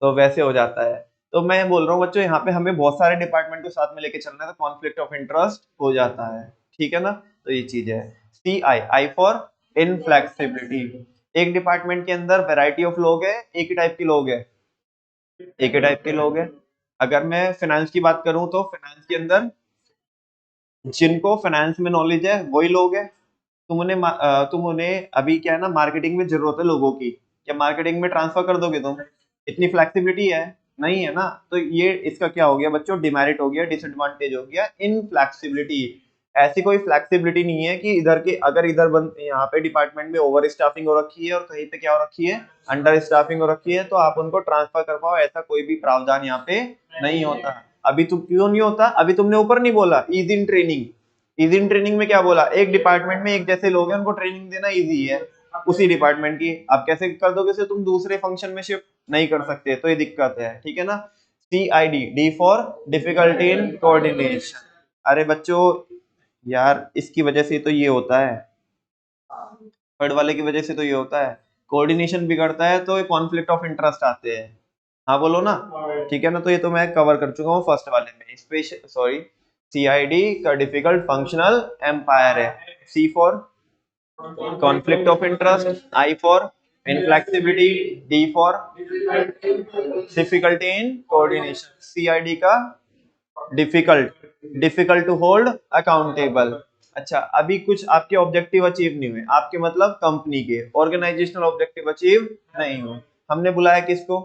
तो वैसे हो जाता है। तो मैं बोल रहा हूँ बच्चों, यहाँ पे हमें बहुत सारे डिपार्टमेंट को साथ में लेके चलना है, तो कॉन्फ्लिक्ट ऑफ इंटरेस्ट हो जाता है, ठीक है ना। तो ये चीज है। सी आई, आई फॉर इनफ्लेक्सिबिलिटी, एक डिपार्टमेंट के अंदर वैरायटी ऑफ लोग है, एक ही टाइप के लोग है, एक ही टाइप के लोग है। अगर मैं फाइनेंस की बात करूं तो फाइनेंस के अंदर जिनको फाइनेंस में नॉलेज है वही लोग है। तुम उन्हें अभी क्या है ना, मार्केटिंग में जरूरत है लोगों की, क्या मार्केटिंग में ट्रांसफर कर दोगे तुम, इतनी फ्लेक्सिबिलिटी है नहीं, है ना। तो ये इसका क्या हो गया बच्चों, डिमेरिट हो गया, डिसएडवांटेज हो गया, इनफ्लेक्सिबिलिटी। ऐसी कोई फ्लेक्सिबिलिटी नहीं है कि इधर के अगर इधर यहाँ पे डिपार्टमेंट में ओवर स्टाफिंग हो रखी है और कहीं पे क्या हो रखी है, अंडर स्टाफिंग हो रखी है, तो आप उनको ट्रांसफर कर पाओ, ऐसा कोई भी प्रावधान यहाँ पे नहीं होता। अभी तुम क्यों नहीं होता, अभी तुमने ऊपर नहीं बोला is in training, easy in training में क्या बोला, एक डिपार्टमेंट में एक जैसे लोग हैं उनको ट्रेनिंग देना इजी है उसी डिपार्टमेंट की, आप कैसे कर दोगे उसे, तुम दूसरे फंक्शन में शिफ्ट नहीं कर सकते, तो ये दिक्कत है, ठीक है ना। C I D, D for difficulty in coordination. अरे बच्चों यार इसकी वजह से तो ये होता है, थर्ड वाले की वजह से तो ये होता है, कोऑर्डिनेशन बिगड़ता है तो कॉन्फ्लिक्ट ऑफ इंटरेस्ट आते हैं। हाँ बोलो ना, ठीक है ना, तो ये तो मैं कवर कर चुका हूँ फर्स्ट वाले में, स्पेशल सॉरी, सीआईडी का डिफिकल्ट फंक्शनल एम्पायर है, C for conflict of interest, I for inflexibility, D for difficulty in coordination, CID का difficult difficult to hold accountable. अच्छा, अभी कुछ आपके ऑब्जेक्टिव अचीव नहीं हुए, आपके मतलब कंपनी के ऑर्गेनाइजेशनल ऑब्जेक्टिव अचीव नहीं हुए, हमने बुलाया किसको,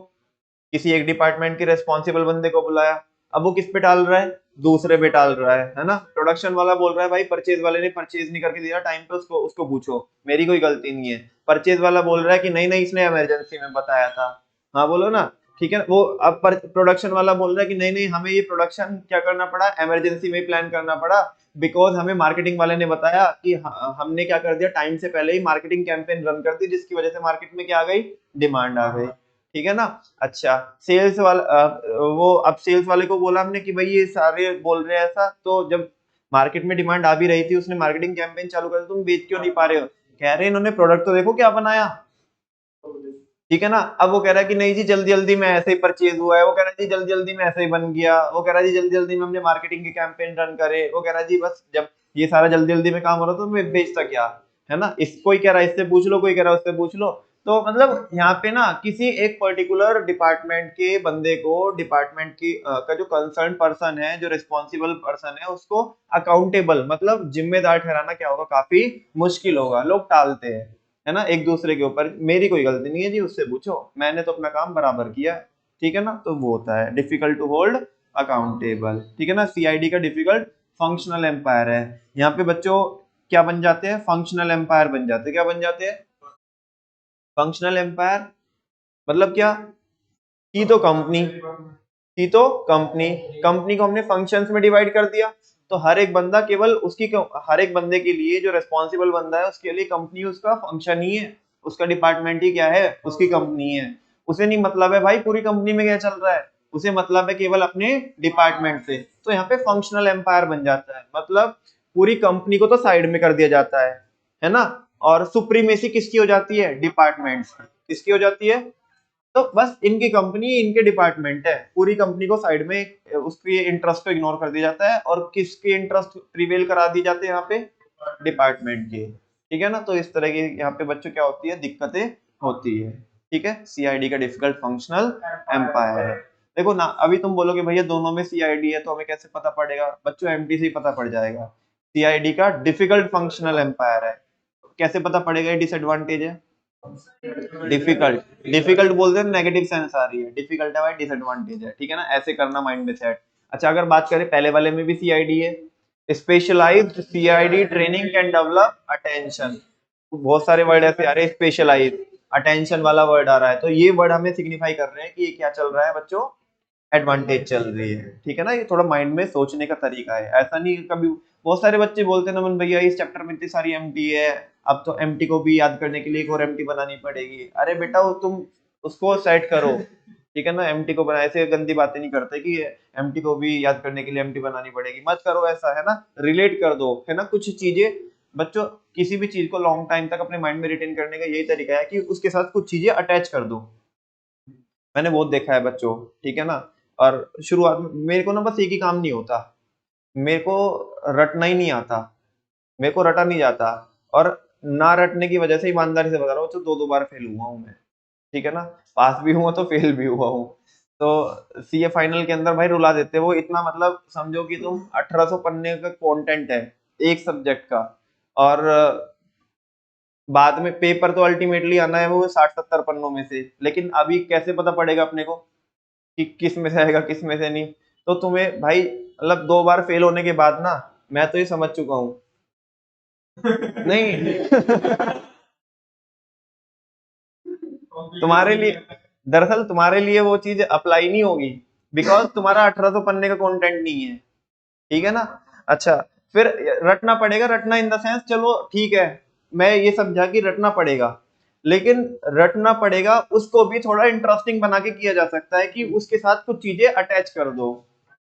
किसी एक डिपार्टमेंट के रेस्पॉन्सिबल बंदे को बुलाया। अब वो किस पे टाल रहा है, दूसरे पे टाल रहा है ना। प्रोडक्शन वाला बोल रहा है भाई परचेज वाले ने परचेज नहीं करके दिया टाइम पे, उसको उसको पूछो, मेरी कोई गलती नहीं है। परचेज वाला बोल रहा है कि नहीं नहीं इसने इमरजेंसी में बताया था, हाँ बोलो ना, ठीक है। वो अब प्रोडक्शन वाला बोल रहा है कि नहीं नहीं हमें ये प्रोडक्शन क्या करना पड़ा, इमरजेंसी में प्लान करना पड़ा, बिकॉज हमें मार्केटिंग वाले ने बताया कि हमने क्या कर दिया, टाइम से पहले ही मार्केटिंग कैंपेन रन कर दी, जिसकी वजह से मार्केट में क्या आ गई, डिमांड आ गई, ठीक है ना। अच्छा, सेल्स वाला वो अब सेल्स वाले को बोला हमने कि भाई ये सारे बोल रहे हैं ऐसा, तो जब मार्केट में डिमांड आ भी रही थी, उसने मार्केटिंग कैंपेन चालू कर दी, तुम बेच क्यों नहीं पा रहे हो, कह रहे इन्होंने प्रोडक्ट तो देखो क्या बनाया, ठीक है ना। अब वो कह रहा है कि नहीं जी जल्दी जल्दी में ऐसे ही परचेज हुआ है, वो कह रहा है जी जल्दी जल्दी में ऐसे ही बन गया, वो कह रहा है जी जल्दी जल्दी में हमने मार्केटिंग के कैंपेन रन करे, वो कह रहा है जी बस जब ये सारा जल्दी जल्दी में काम हो रहा तो मैं बेचता क्या, है ना। इस कोई कह रहा है इससे पूछ लो, कोई कह रहा है उससे पूछ लो। तो मतलब यहाँ पे ना किसी एक पर्टिकुलर डिपार्टमेंट के बंदे को, डिपार्टमेंट की का जो कंसर्न पर्सन है, जो रिस्पॉन्सिबल पर्सन है, उसको अकाउंटेबल मतलब जिम्मेदार ठहराना क्या होगा, काफी मुश्किल होगा, लोग टालते हैं, है ना, एक दूसरे के ऊपर, मेरी कोई गलती नहीं है जी उससे पूछो, मैंने तो अपना काम बराबर किया है, ठीक है ना। तो वो होता है डिफिकल्ट टू होल्ड अकाउंटेबल, ठीक है ना। सीआईडी का डिफिकल्ट फंक्शनल एम्पायर है। यहाँ पे बच्चों क्या बन जाते हैं, फंक्शनल एम्पायर बन जाते हैं, क्या बन जाते हैं, फंक्शनल एम्पायर। मतलब क्या, की तो कंपनी, की तो कंपनी, कंपनी को हमने फंक्शंस में डिवाइड कर दिया, तो हर एक बंदा केवल उसकी, हर एक बंदे के लिए जो रिस्पॉन्सिबल बंदा है उसके लिए कंपनी उसका फंक्शन ही है, उसका डिपार्टमेंट ही क्या है, उसकी कंपनी है। उसे नहीं मतलब है भाई पूरी कंपनी में क्या चल रहा है, उसे मतलब है केवल अपने डिपार्टमेंट से। तो यहाँ पे फंक्शनल एम्पायर बन जाता है, मतलब पूरी कंपनी को तो साइड में कर दिया जाता है ना। और सुप्रीमेसी किसकी हो जाती है, डिपार्टमेंट्स की, किसकी हो जाती है, तो बस इनकी कंपनी, इनके डिपार्टमेंट है, पूरी कंपनी को साइड में उसके इंटरेस्ट को इग्नोर कर दिया जाता है, और किसके इंटरेस्ट प्रिवेल करा दी जाते हैं यहाँ पे, डिपार्टमेंट के, ठीक है ना। तो इस तरह की यहाँ पे बच्चों क्या होती है, दिक्कतें होती है, ठीक है। सीआईडी का डिफिकल्ट फंक्शनल एम्पायर है। देखो ना, अभी तुम बोलोगे भैया दोनों में सीआईडी है तो हमें कैसे पता पड़ेगा, बच्चों एमटी से ही पता पड़ जाएगा, सीआईडी का डिफिकल्ट फंक्शनल एम्पायर है। कैसे पता पड़ेगा, ये डिसएडवांटेज है, डिफिकल्ट, डिफिकल्ट बोलते हैं नेगेटिव सेंस आ रही है, डिफिकल्ट है भाई डिसएडवांटेज है, ठीक है ना, ऐसे करना माइंड में सेट। अच्छा, अगर बात करें पहले वाले में भी सीआईडी है, specialized CID training can develop attention, बहुत सारे वर्ड ऐसे आ रहे हैं, स्पेशलाइज, अटेंशन वाला वर्ड आ रहा है, तो ये वर्ड हमें सिग्निफाई कर रहे हैं कि ये क्या चल रहा है बच्चों, एडवांटेज चल रही है, ठीक है ना। ये थोड़ा माइंड में सोचने का तरीका है, ऐसा नहीं कभी बहुत सारे बच्चे बोलते हैं नमन भैया इस चैप्टर में इतनी सारी एमटी है, अब तो एमटी को भी याद करने के लिए एक और एमटी बनानी पड़ेगी, अरे बेटा वो तुम उसको सेट करो, ठीक है ना। एमटी को बना, ऐसे गंदी बातें नहीं करते कि एमटी को भी याद करने के लिए एमटी बनानी पड़ेगी, मत करो ऐसा, है ना, रिलेट कर दो, है ना। कुछ चीजें बच्चों, किसी भी चीज को लॉन्ग टाइम तक अपने माइंड में रिटेन करने का यही तरीका है कि उसके साथ कुछ चीजें अटैच कर दो, मैंने बहुत देखा है बच्चों, ठीक है ना। और शुरुआत में मेरे को ना बस एक ही काम नहीं होता, मेरे को रटना ही नहीं आता, मेरे को रटा नहीं जाता, और ना रटने की वजह से ईमानदारी से बता रहा हूँ तो दो दो बार फेल हुआ हूँ मैं, ठीक है ना, पास भी हुआ तो फेल भी हुआ हूँ। तो सीए फाइनल के अंदर भाई रुला देते वो इतना, मतलब समझो कि तुम 1800 पन्ने का कंटेंट है एक सब्जेक्ट का, और बाद में पेपर तो अल्टीमेटली आना है वो 60-70 पन्नों में से, लेकिन अभी कैसे पता पड़ेगा अपने को कि किस में से आएगा किस में से नहीं। तो तुम्हें भाई मतलब दो बार फेल होने के बाद ना मैं तो ये समझ चुका हूँ, नहीं तुम्हारे लिए, दरअसल तुम्हारे लिए वो चीज अप्लाई नहीं होगी, बिकॉज तुम्हारा 1800 पन्ने का कंटेंट नहीं है, ठीक है ना। अच्छा, फिर रटना पड़ेगा, रटना इन द सेंस, चलो ठीक है, मैं ये समझा कि रटना पड़ेगा, लेकिन रटना पड़ेगा उसको भी थोड़ा इंटरेस्टिंग बना के किया जा सकता है कि उसके साथ कुछ चीजें अटैच कर दो,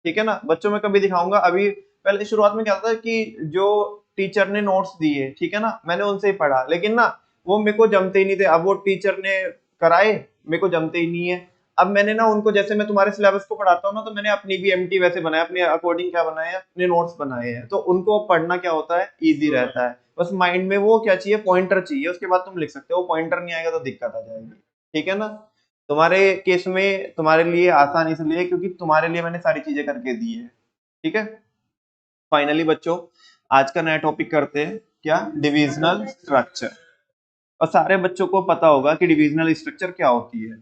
ठीक है ना। बच्चों में कभी दिखाऊंगा, अभी पहले शुरुआत में क्या था कि जो टीचर ने नोट्स दिए, ठीक है ना, मैंने उनसे ही पढ़ा, लेकिन ना वो मेरे को जमते ही नहीं थे, अब वो टीचर ने कराए, मेरे को जमते ही नहीं है। अब मैंने ना उनको, जैसे मैं तुम्हारे सिलेबस को पढ़ाता हूँ ना, तो मैंने अपनी भी एमटी वैसे बनाया, अपने अकॉर्डिंग क्या बनाया है, अपने नोट्स बनाए हैं, तो उनको पढ़ना क्या होता है, इजी रहता है, बस माइंड में वो क्या चाहिए, पॉइंटर चाहिए, उसके बाद तुम लिख सकते हो, पॉइंटर नहीं आएगा तो दिक्कत आ जाएगी, ठीक है ना। तुम्हारे केस में तुम्हारे लिए आसान इसलिए क्योंकि तुम्हारे लिए मैंने सारी चीजें करके दी है, ठीक है। फाइनली बच्चों आज का नया टॉपिक करते हैं, क्या? Divisional structure. और सारे बच्चों को पता होगा कि डिविजनल स्ट्रक्चर क्या होती है।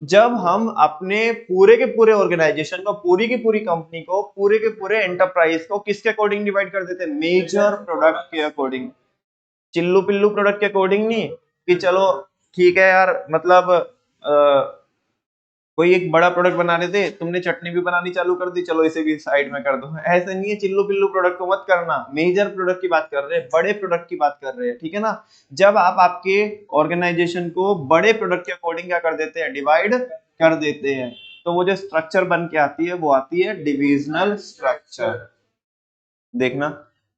जब हम अपने पूरे के पूरे ऑर्गेनाइजेशन को, पूरी की पूरी कंपनी को, पूरे के पूरे एंटरप्राइज को किसके अकॉर्डिंग डिवाइड कर देते हैं? मेजर प्रोडक्ट के अकॉर्डिंग। चिल्लू पिल्लू प्रोडक्ट के अकॉर्डिंग नहीं कि चलो ठीक है यार, मतलब कोई एक बड़ा प्रोडक्ट बना रहे थे, तुमने चटनी भी बनानी चालू कर दी, चलो इसे भी साइड में कर दो। ऐसे नहीं है, चिल्लू पिल्लू प्रोडक्ट को मत करना। मेजर प्रोडक्ट की बात कर रहे हैं, बड़े प्रोडक्ट की बात कर रहे हैं, ठीक है ना। जब आप आपके ऑर्गेनाइजेशन को बड़े प्रोडक्ट के अकॉर्डिंग क्या कर देते हैं? डिवाइड कर देते हैं, तो वो जो स्ट्रक्चर बन के आती है वो आती है डिविजनल स्ट्रक्चर। देखना,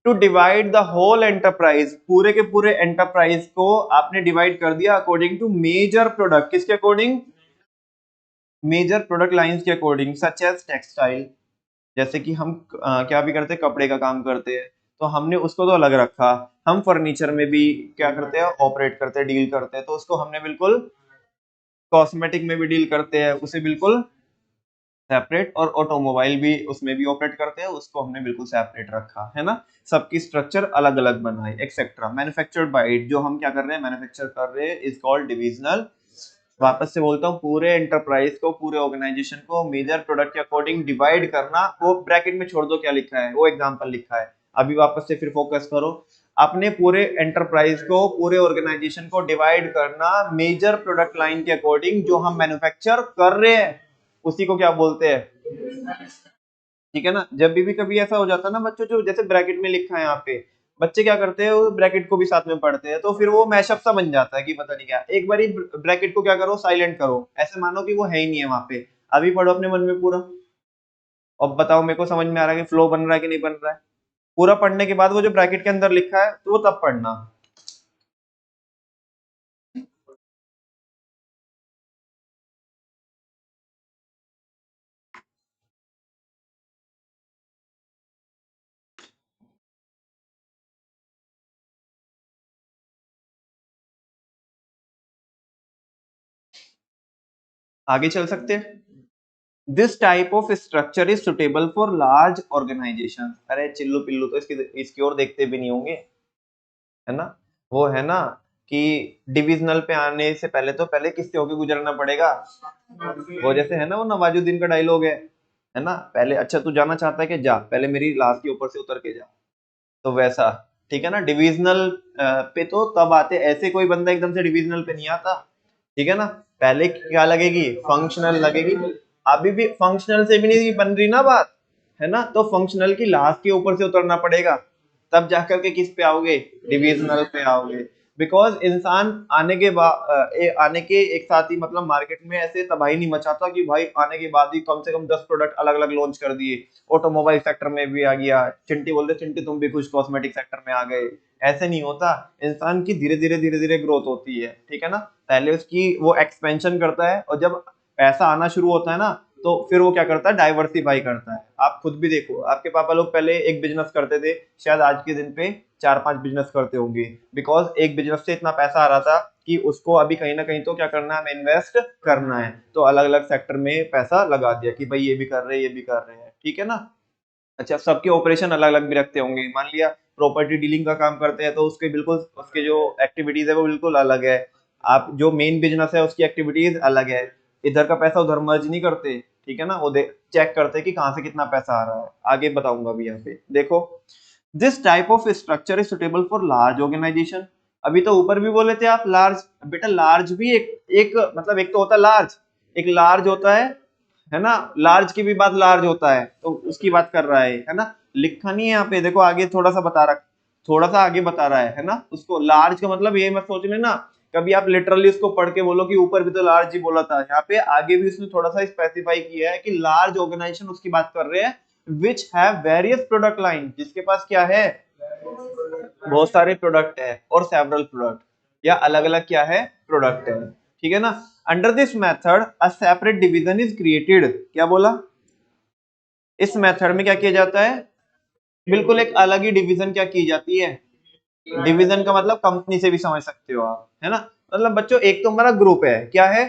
to divide the whole enterprise, पूरे के पूरे एंटरप्राइज को आपने डिवाइड कर दिया अकॉर्डिंग टू मेजर प्रोडक्ट। किसके अकॉर्डिंग? मेजर प्रोडक्ट लाइंस के अकॉर्डिंग, सच एज टेक्सटाइल। जैसे कि हम क्या भी करते हैं, कपड़े का काम करते हैं, तो हमने उसको तो अलग रखा। हम फर्नीचर में भी क्या करते हैं? ऑपरेट करते हैं, डील करते हैं, तो उसको हमने बिल्कुल, कॉस्मेटिक में भी डील करते हैं, उसे बिल्कुल सेपरेट। और ऑटोमोबाइल भी, उसमें भी ऑपरेट करते हैं, उसको हमने बिल्कुल सेपरेट रखा है ना। सबकी स्ट्रक्चर अलग अलग बनाई, एक्सेट्रा। मैन्युफैक्चर्ड बाय इट, जो हम क्या कर रहे हैं? मैन्युफैक्चर कर रहे हैं, इज कॉल्ड डिविजनल। वापस से बोलता हूँ, पूरे एंटरप्राइज को, पूरे ऑर्गेनाइजेशन को मेजर प्रोडक्ट के अकॉर्डिंग डिवाइड करना। वो ब्रैकेट में छोड़ दो क्या लिखा है, वो एग्जांपल लिखा है। अभी वापस से फिर फोकस करो, अपने पूरे एंटरप्राइज को, पूरे ऑर्गेनाइजेशन को डिवाइड करना मेजर प्रोडक्ट लाइन के अकॉर्डिंग, जो हम मैन्युफैक्चर कर रहे हैं उसी को क्या बोलते हैं? ठीक है ना। जब भी कभी ऐसा हो जाता है ना बच्चों, जो जैसे ब्रैकेट में लिखा है यहाँ पे, बच्चे क्या करते हैं, वो ब्रैकेट को भी साथ में पढ़ते हैं, तो फिर वो मैशअप सा बन जाता है कि पता नहीं क्या। एक बारी ब्रैकेट को क्या करो? साइलेंट करो, ऐसे मानो कि वो है ही नहीं है वहां पे। अभी पढ़ो अपने मन में पूरा, और बताओ मेरे को समझ में आ रहा है कि फ्लो बन रहा है कि नहीं बन रहा है। पूरा पढ़ने के बाद वो जो ब्रैकेट के अंदर लिखा है, तो वो तब पढ़ना। आगे चल सकते हैं। This type of structure is suitable for large organization. अरे चिल्लू पिल्लू तो इसकी ओर देखते भी नहीं होंगे, है ना। वो है ना कि डिविजनल पे आने से पहले तो पहले किससे होके गुजरना पड़ेगा? वो जैसे है ना, वो नवाजुद्दीन का डायलॉग है ना, पहले अच्छा तू जाना चाहता है कि जा, पहले मेरी लाश के ऊपर से उतर के जा। तो वैसा, ठीक है ना। डिविजनल पे तो तब आते, ऐसे कोई बंदा एकदम से डिविजनल पे नहीं आता, ठीक है ना। पहले क्या लगेगी? फंक्शनल लगेगी। अभी भी फंक्शनल से भी नहीं बन रही ना बात, है ना। तो फंक्शनल की लास्ट के ऊपर से उतरना पड़ेगा, तब जाकर के किस पे आओगे? डिविजनल पे आओगे। बिकॉज इंसान आने के बाद, आने के एक साथ ही, मतलब मार्केट में ऐसे तबाही नहीं मचाता कि भाई आने के बाद ही कम से कम 10 प्रोडक्ट अलग अलग लॉन्च कर दिए। ऑटोमोबाइल सेक्टर में भी आ गया, चिंटी बोलते चिंटी तुम भी कुछ कॉस्मेटिक सेक्टर में आ गए। ऐसे नहीं होता, इंसान की धीरे धीरे ग्रोथ होती है, ठीक है ना। पहले उसकी वो एक्सपेंशन करता है, और जब पैसा आना शुरू होता है ना, तो फिर वो क्या करता है? डाइवर्सिफाई करता है। आप खुद भी देखो, आपके पापा लोग पहले एक बिजनेस करते थे, शायद आज के दिन पे 4-5 बिजनेस करते होंगे, बिकॉज एक बिजनेस से इतना पैसा आ रहा था कि उसको अभी कहीं ना कहीं तो क्या करना है? हमें इन्वेस्ट करना है। तो अलग अलग सेक्टर में पैसा लगा दिया कि भाई ये भी कर रहे हैं, ये भी कर रहे हैं, ठीक है ना। अच्छा, सबके ऑपरेशन अलग अलग भी रखते होंगे। मान लिया प्रॉपर्टी डीलिंग का काम करते हैं, तो उसके बिल्कुल, उसके जो एक्टिविटीज है वो बिल्कुल अलग है। आप जो मेन बिजनेस है उसकी एक्टिविटीज अलग है। इधर का पैसा उधर मर्ज नहीं करते, ठीक है ना। वो चेक करते हैं कि कहाँ से कितना पैसा आ रहा है। आगे बताऊंगा अभी, यहाँ पे देखो, this type of structure is suitable for large organization. अभी तो ऊपर भी बोले थे आप लार्ज, बेटा लार्ज भी एक मतलब एक तो होता है लार्ज, एक लार्ज होता है ना। लार्ज की भी बात लार्ज होता है, तो उसकी बात कर रहा है ना। लिखा नहीं है यहाँ पे, देखो आगे थोड़ा सा बता रहा, थोड़ा सा आगे बता रहा है ना। उसको लार्ज का मतलब ये मत सोच लेना कभी आप लिटरली उसको पढ़ के बोलो कि ऊपर भी तो लार्ज ही बोला था। यहाँ पे आगे भी उसने थोड़ा सा स्पेसिफाई किया है कि लार्ज ऑर्गेनाइजेशन उसकी बात कर रहे हैं, which have various product line, जिसके पास क्या है? बहुत सारे प्रोडक्ट है, और सेवरल प्रोडक्ट, या अलग अलग क्या है? प्रोडक्ट है, ठीक है ना। Under this method a separate division is created. क्या बोला? इस मेथड में क्या किया जाता है? बिल्कुल एक अलग ही डिवीजन क्या की जाती है? डिवीजन का मतलब कंपनी से भी समझ सकते हो आप, है ना। मतलब बच्चों, एक तो हमारा ग्रुप है, क्या है?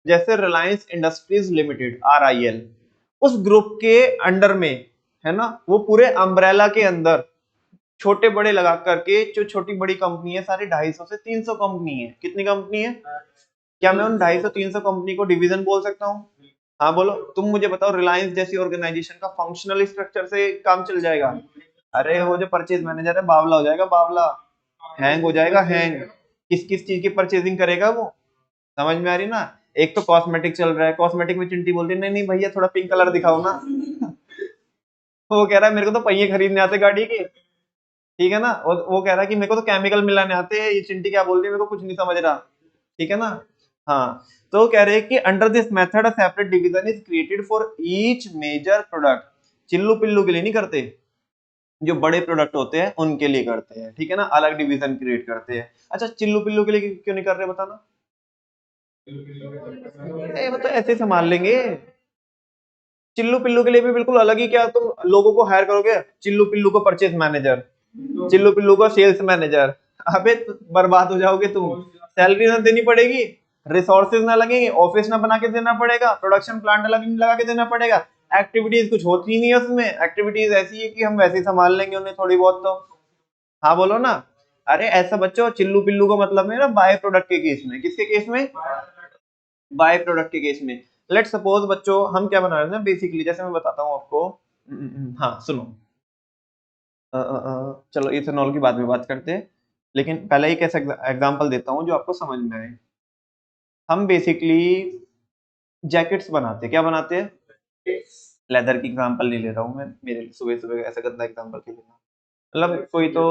जैसे रिलायंस इंडस्ट्रीज लिमिटेड, RIL, उस ग्रुप के अंडर में, है ना, वो पूरे अम्ब्रेला के अंदर छोटे बड़े लगा करके जो छोटी बड़ी कंपनी है सारी 250 से 300 कंपनी है। कितनी कंपनी है? क्या मैं उन 250-300 कंपनी को डिवीजन बोल सकता हूँ? हाँ बोलो, तुम मुझे बताओ, रिलायंस जैसी ऑर्गेनाइजेशन का फंक्शनल स्ट्रक्चर से काम चल जाएगा? अरे वो जो परचेज मैनेजर है बावला हो जाएगा, बावला, हैंग हो जाएगा, हैंग। किस किस चीज की परचेजिंग करेगा वो? समझ में आ रही ना? एक तो कॉस्मेटिक चल रहा है, कॉस्मेटिक में चिंटी बोलती है नहीं नहीं भैया थोड़ा पिंक कलर दिखाओ ना। वो कह रहा है मेरे को तो पहिए खरीदने आते गाड़ी के, ठीक है ना, और वो कह रहा है कि मेरे को तो केमिकल मिलाने आते हैं, ये चिंटी क्या बोल रही है मेरे को कुछ नहीं समझ रहा, ठीक है ना। हाँ, तो कह रहे हैं कि under this method a separate division is created for each major product. चिल्लू पिल्लू के लिए नहीं करते, जो बड़े प्रोडक्ट होते हैं उनके लिए करते हैं, ठीक है ना, अलग डिवीजन क्रिएट करते हैं। अच्छा, चिल्लू पिल्लू के लिए क्यों नहीं कर रहे बताना? वो तो ऐसे संभाल लेंगे। चिल्लू पिल्लू के लिए भी बिल्कुल अलग ही, क्या तुम लोगों को हायर करोगे? चिल्लू पिल्लू को परचेज मैनेजर, चिल्लू पिल्लू को सेल्स मैनेजर, अबे बर्बाद हो जाओगे तुम। सैलरी ना देनी पड़ेगी, रिसोर्सेज ना लगेंगे, ऑफिस ना बना के देना पड़ेगा, प्रोडक्शन प्लांट अलग लगा के देना पड़ेगा, एक्टिविटीज कुछ होती नहीं है उसमें, एक्टिविटीज ऐसी है कि हम वैसे ही संभाल लेंगे उन्हें थोड़ी बहुत तो। हाँ बोलो ना। अरे ऐसा बच्चों, चिल्लू पिल्लू का मतलब है ना बाय प्रोडक्ट के केस में। किसके केस में? बाय प्रोडक्ट के केस में। लेट सपोज बच्चों हम क्या बना रहे हैं ना, बेसिकली जैसे मैं बताता हूँ आपको। हाँ सुनो, चलो इथेनॉल की बाद में बात करते हैं, लेकिन पहले एक ऐसा एग्जांपल देता हूँ जो आपको समझ में आए। हम बेसिकली जैकेट्स बनाते हैं, क्या बनाते हैं? लेदर की एग्जांपल नहीं ले रहा हूँ मैं, मेरे सुबह सुबह ऐसा गंदा एग्जांपल क्यों लेना। मतलब कोई तो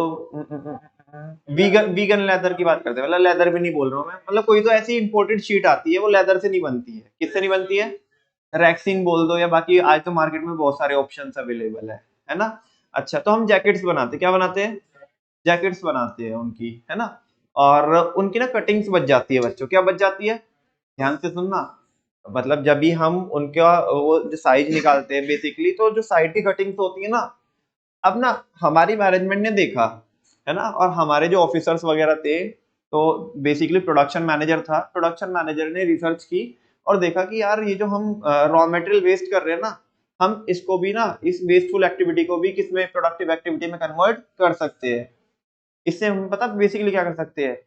वीगन वीगन लेदर की बात करते हैं, मतलब लेदर भी नहीं बोल रहा हूँ मैं, मतलब कोई तो ऐसी इंपोर्टेड शीट आती है वो लेदर से नहीं बनती है। किससे नहीं बनती है? रैक्सिन बोल दो, या बाकी आज तो मार्केट में बहुत सारे ऑप्शंस अवेलेबल है ना। अच्छा, तो हम जैकेट्स बनाते, क्या बनाते हैं? जैकेट्स बनाते हैं उनकी, है ना। और उनकी ना कटिंग्स बच जाती है बच्चों, क्या बच जाती है? ध्यान से सुनना। मतलब जब भी हम उनका वो जो साइज निकालते हैं बेसिकली, तो जो साइड की कटिंग्स होती है ना, अब ना हमारी मैनेजमेंट ने देखा, है ना, और हमारे जो ऑफिसर्स वगैरह थे, तो बेसिकली प्रोडक्शन मैनेजर था, प्रोडक्शन मैनेजर ने रिसर्च की और देखा कि यार ये जो हम रॉ मटेरियल वेस्ट कर रहे हैं ना, हम इसको भी ना, इस वेस्टफुल एक्टिविटी को भी किसमें, प्रोडक्टिव एक्टिविटी में कन्वर्ट कर सकते हैं। इससे हम पता बेसिकली क्या कर सकते हैं?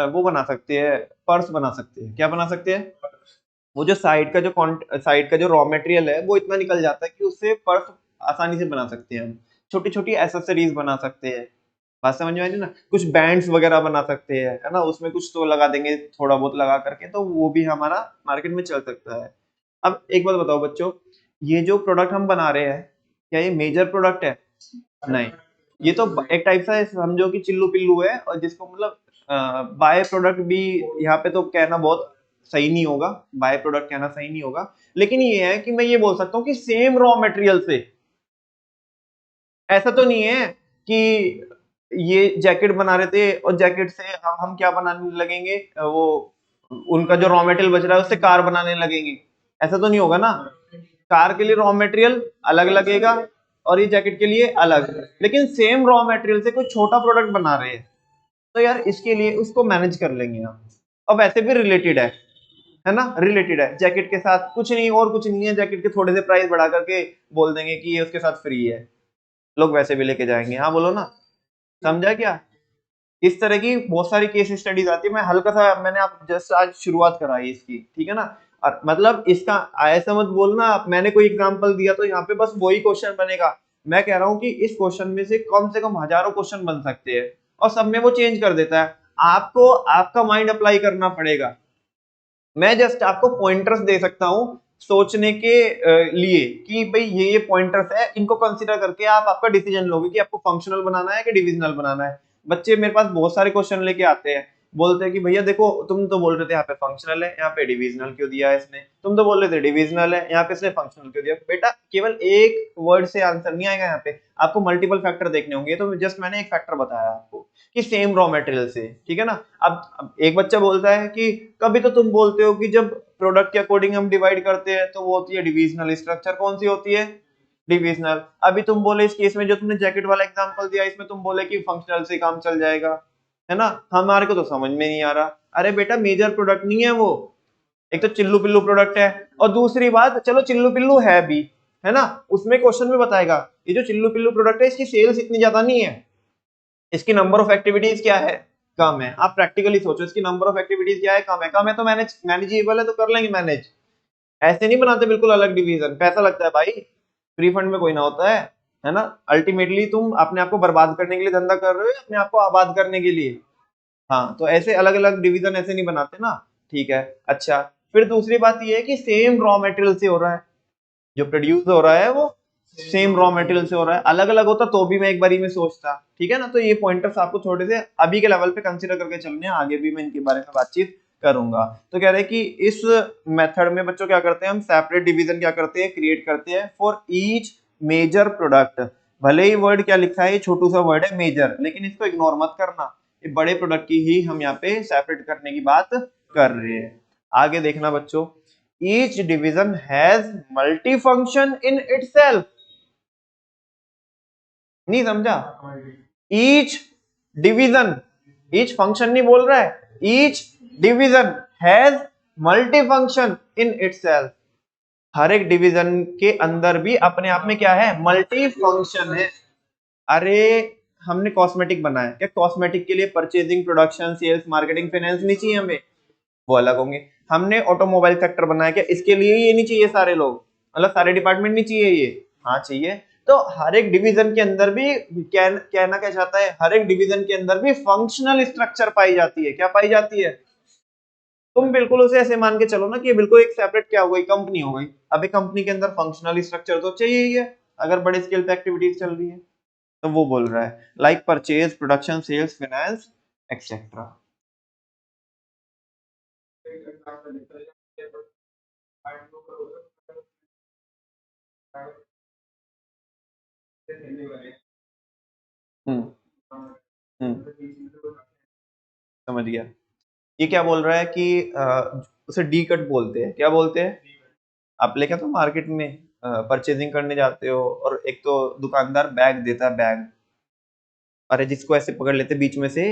वो बना सकते हैं, पर्स बना सकते हैं। क्या बना सकते हैं? वो जो साइड का जो रॉ मटेरियल है वो इतना निकल जाता है कि उससे पर्स आसानी से बना सकते हैं हम। छोटी छोटी एसेसरीज बना सकते हैं। बात समझ में आई ना? कुछ बैंड्स वगैरह बना सकते हैं, है ना, उसमें कुछ तो लगा देंगे थोड़ा बहुत लगा करके, तो वो भी हमारा मार्केट में चल सकता है। अब एक बात बताओ बच्चों, ये जो प्रोडक्ट हम बना रहे हैं, क्या ये मेजर प्रोडक्ट है? नहीं, ये तो एक टाइप सा समझो कि चिल्लू पिल्लू है, और जिसको मतलब बाय प्रोडक्ट भी यहाँ पे तो कहना बहुत सही नहीं होगा, बाय प्रोडक्ट कहना सही नहीं होगा, लेकिन ये है कि मैं ये बोल सकता हूँ कि सेम रॉ मटेरियल से। ऐसा तो नहीं है कि ये जैकेट बना रहे थे और जैकेट से हम क्या बनाने लगेंगे, वो उनका जो रॉ मटेरियल बच रहा है उससे कार बनाने लगेंगे। ऐसा तो नहीं होगा ना। कार के लिए रॉ मटेरियल अलग लगेगा और ये जैकेट के लिए अलग, लेकिन सेम रॉ मटेरियल से कोई छोटा प्रोडक्ट बना रहे हैं, तो यार इसके लिए उसको मैनेज कर लेंगे हम। अब वैसे भी रिलेटेड है ना, रिलेटेड है जैकेट के साथ, कुछ नहीं और कुछ नहीं है, जैकेट के थोड़े से प्राइस बढ़ा करके बोल देंगे कि ये उसके साथ फ्री है, लोग वैसे भी लेके जाएंगे। हाँ बोलो ना, समझा क्या? इस तरह की बहुत सारी केस स्टडीज आती है। मैं हल्का सा, मैंने आप जस्ट आज शुरुआत कराई इसकी, ठीक है ना। और मतलब इसका ऐसा मत बोलना आप मैंने कोई एग्जांपल दिया तो यहाँ पे बस वही क्वेश्चन बनेगा। मैं कह रहा हूँ कि इस क्वेश्चन में से कम हजारों क्वेश्चन बन सकते हैं, और सब में वो चेंज कर देता है। आपको आपका माइंड अप्लाई करना पड़ेगा। मैं जस्ट आपको पॉइंटर्स दे सकता हूँ सोचने के लिए कि भाई ये पॉइंटर्स है, इनको कंसीडर करके आप आपका डिसीजन लोगे कि आपको फंक्शनल बनाना है कि डिविजनल बनाना है। बच्चे मेरे पास बहुत सारे क्वेश्चन लेके आते हैं, बोलते हैं कि भैया देखो तुम तो बोल रहे थे यहाँ पे फंक्शनल है, यहाँ पे डिविजनल क्यों दिया है इसने, तुम तो बोल रहे थे डिविजनल है, यहाँ पे इसने फंक्शनल क्यों दिया। बेटा केवल एक वर्ड से आंसर नहीं आएगा, यहाँ पे आपको मल्टीपल फैक्टर देखने होंगे, तो जस्ट मैंने एक फैक्टर बताया आपको कि सेम रॉ मटेरियल से, ठीक है ना। अब एक बच्चा बोलता है कि कभी तो तुम बोलते हो कि जब प्रोडक्ट के अकॉर्डिंग हम डिवाइड करते हैं तो वो होती है डिविजनल स्ट्रक्चर। कौन सी होती है? डिविजनल। अभी तुम बोले इस केस में जो तुमने जैकेट वाला एग्जांपल दिया, इसमें तुम बोले कि फंक्शनल से काम चल जाएगा, है ना। हमारे को तो समझ में नहीं आ रहा। अरे बेटा मेजर प्रोडक्ट नहीं है वो, एक तो चिल्लू पिल्लू प्रोडक्ट है, और दूसरी बात चलो चिल्लू पिल्लू है भी, है ना, उसमें क्वेश्चन में बताएगा ये जो चिल्लू पिल्लू प्रोडक्ट है इसकी सेल्स इतनी ज्यादा नहीं है, इसकी नंबर ऑफ एक्टिविटीज क्या है, कम है। आप प्रैक्टिकली सोचो, इसकी नंबर ऑफ एक्टिविटीज क्या है, कम है तो मैनेजेबल है तो कर लेंगे मैनेज। ऐसे नहीं बनाते बिल्कुल अलग डिवीजन, पैसा लगता है भाई, फ्री फंड में कोई ना होता है ना। अल्टीमेटली तुम अपने आप को बर्बाद करने के लिए धंधा कर रहे हो, अपने आप को आबाद करने के लिए। हाँ, तो ऐसे अलग अलग डिवीजन ऐसे नहीं बनाते ना, ठीक है। अच्छा, फिर दूसरी बात ये है कि सेम रॉ मटेरियल से हो रहा है, जो प्रोड्यूस हो रहा है वो सेम रॉ मटेरियल से हो रहा है। अलग अलग होता तो भी मैं एक बारी में सोचता, ठीक है ना। तो ये पॉइंटर्स आपको थोड़े से अभी के लेवल पे कंसीडर करके चलने हैं, आगे भी मैं इनके बारे में बातचीत करूंगा। तो कह रहे हैं कि इस मेथड में बच्चों क्या करते हैं, हम सेपरेट डिवीजन क्या करते हैं, क्रिएट करते हैं फॉर ईच मेजर प्रोडक्ट। भले ही वर्ड क्या लिखा है, ये छोटू सा वर्ड है मेजर, लेकिन इसको इग्नोर मत करना, ये बड़े प्रोडक्ट की ही हम यहाँ पे सेपरेट करने की बात कर रहे हैं। आगे देखना बच्चों, each division has multifunction in itself। नहीं समझा, each division, each function नहीं बोल रहा है, each division has multifunction in itself। हर एक डिवीजन के अंदर भी अपने आप में क्या है, मल्टी फंक्शन है। अरे हमने कॉस्मेटिक बनाया, क्या कॉस्मेटिक के लिए purchasing, production, sales, marketing, finance नहीं चाहिए हमें, वो अलग होंगे। हमने ऑटोमोबाइल सेक्टर बनाया, क्या इसके लिए ये नहीं चाहिए सारे लोग, मतलब सारे डिपार्टमेंट नहीं चाहिए ये, हाँ चाहिए। तो हर एक डिवीजन के अंदर भी कहना क्या चाहता है, हर एक डिवीजन के अंदर भी फंक्शनल स्ट्रक्चर पाई जाती है। क्या पाई जाती है, तुम बिल्कुल उसे ऐसे मान के चलो ना कि बिल्कुल एक सेपरेट क्या हो गई, कंपनी हो गई। अब एक कंपनी के अंदर फंक्शनल स्ट्रक्चर तो चाहिए ही है, अगर बड़े स्केल पे एक्टिविटीज चल रही है। तो वो बोल रहा है like purchase, production, sales, finance etcetera. हम्म समझ गया। ये क्या बोल रहा है कि उसे डी कट बोलते हैं। क्या बोलते हैं, आप लेके तो मार्केट में परचेजिंग करने जाते हो, और एक तो दुकानदार बैग देता है, बैग, अरे जिसको ऐसे पकड़ लेते बीच में से,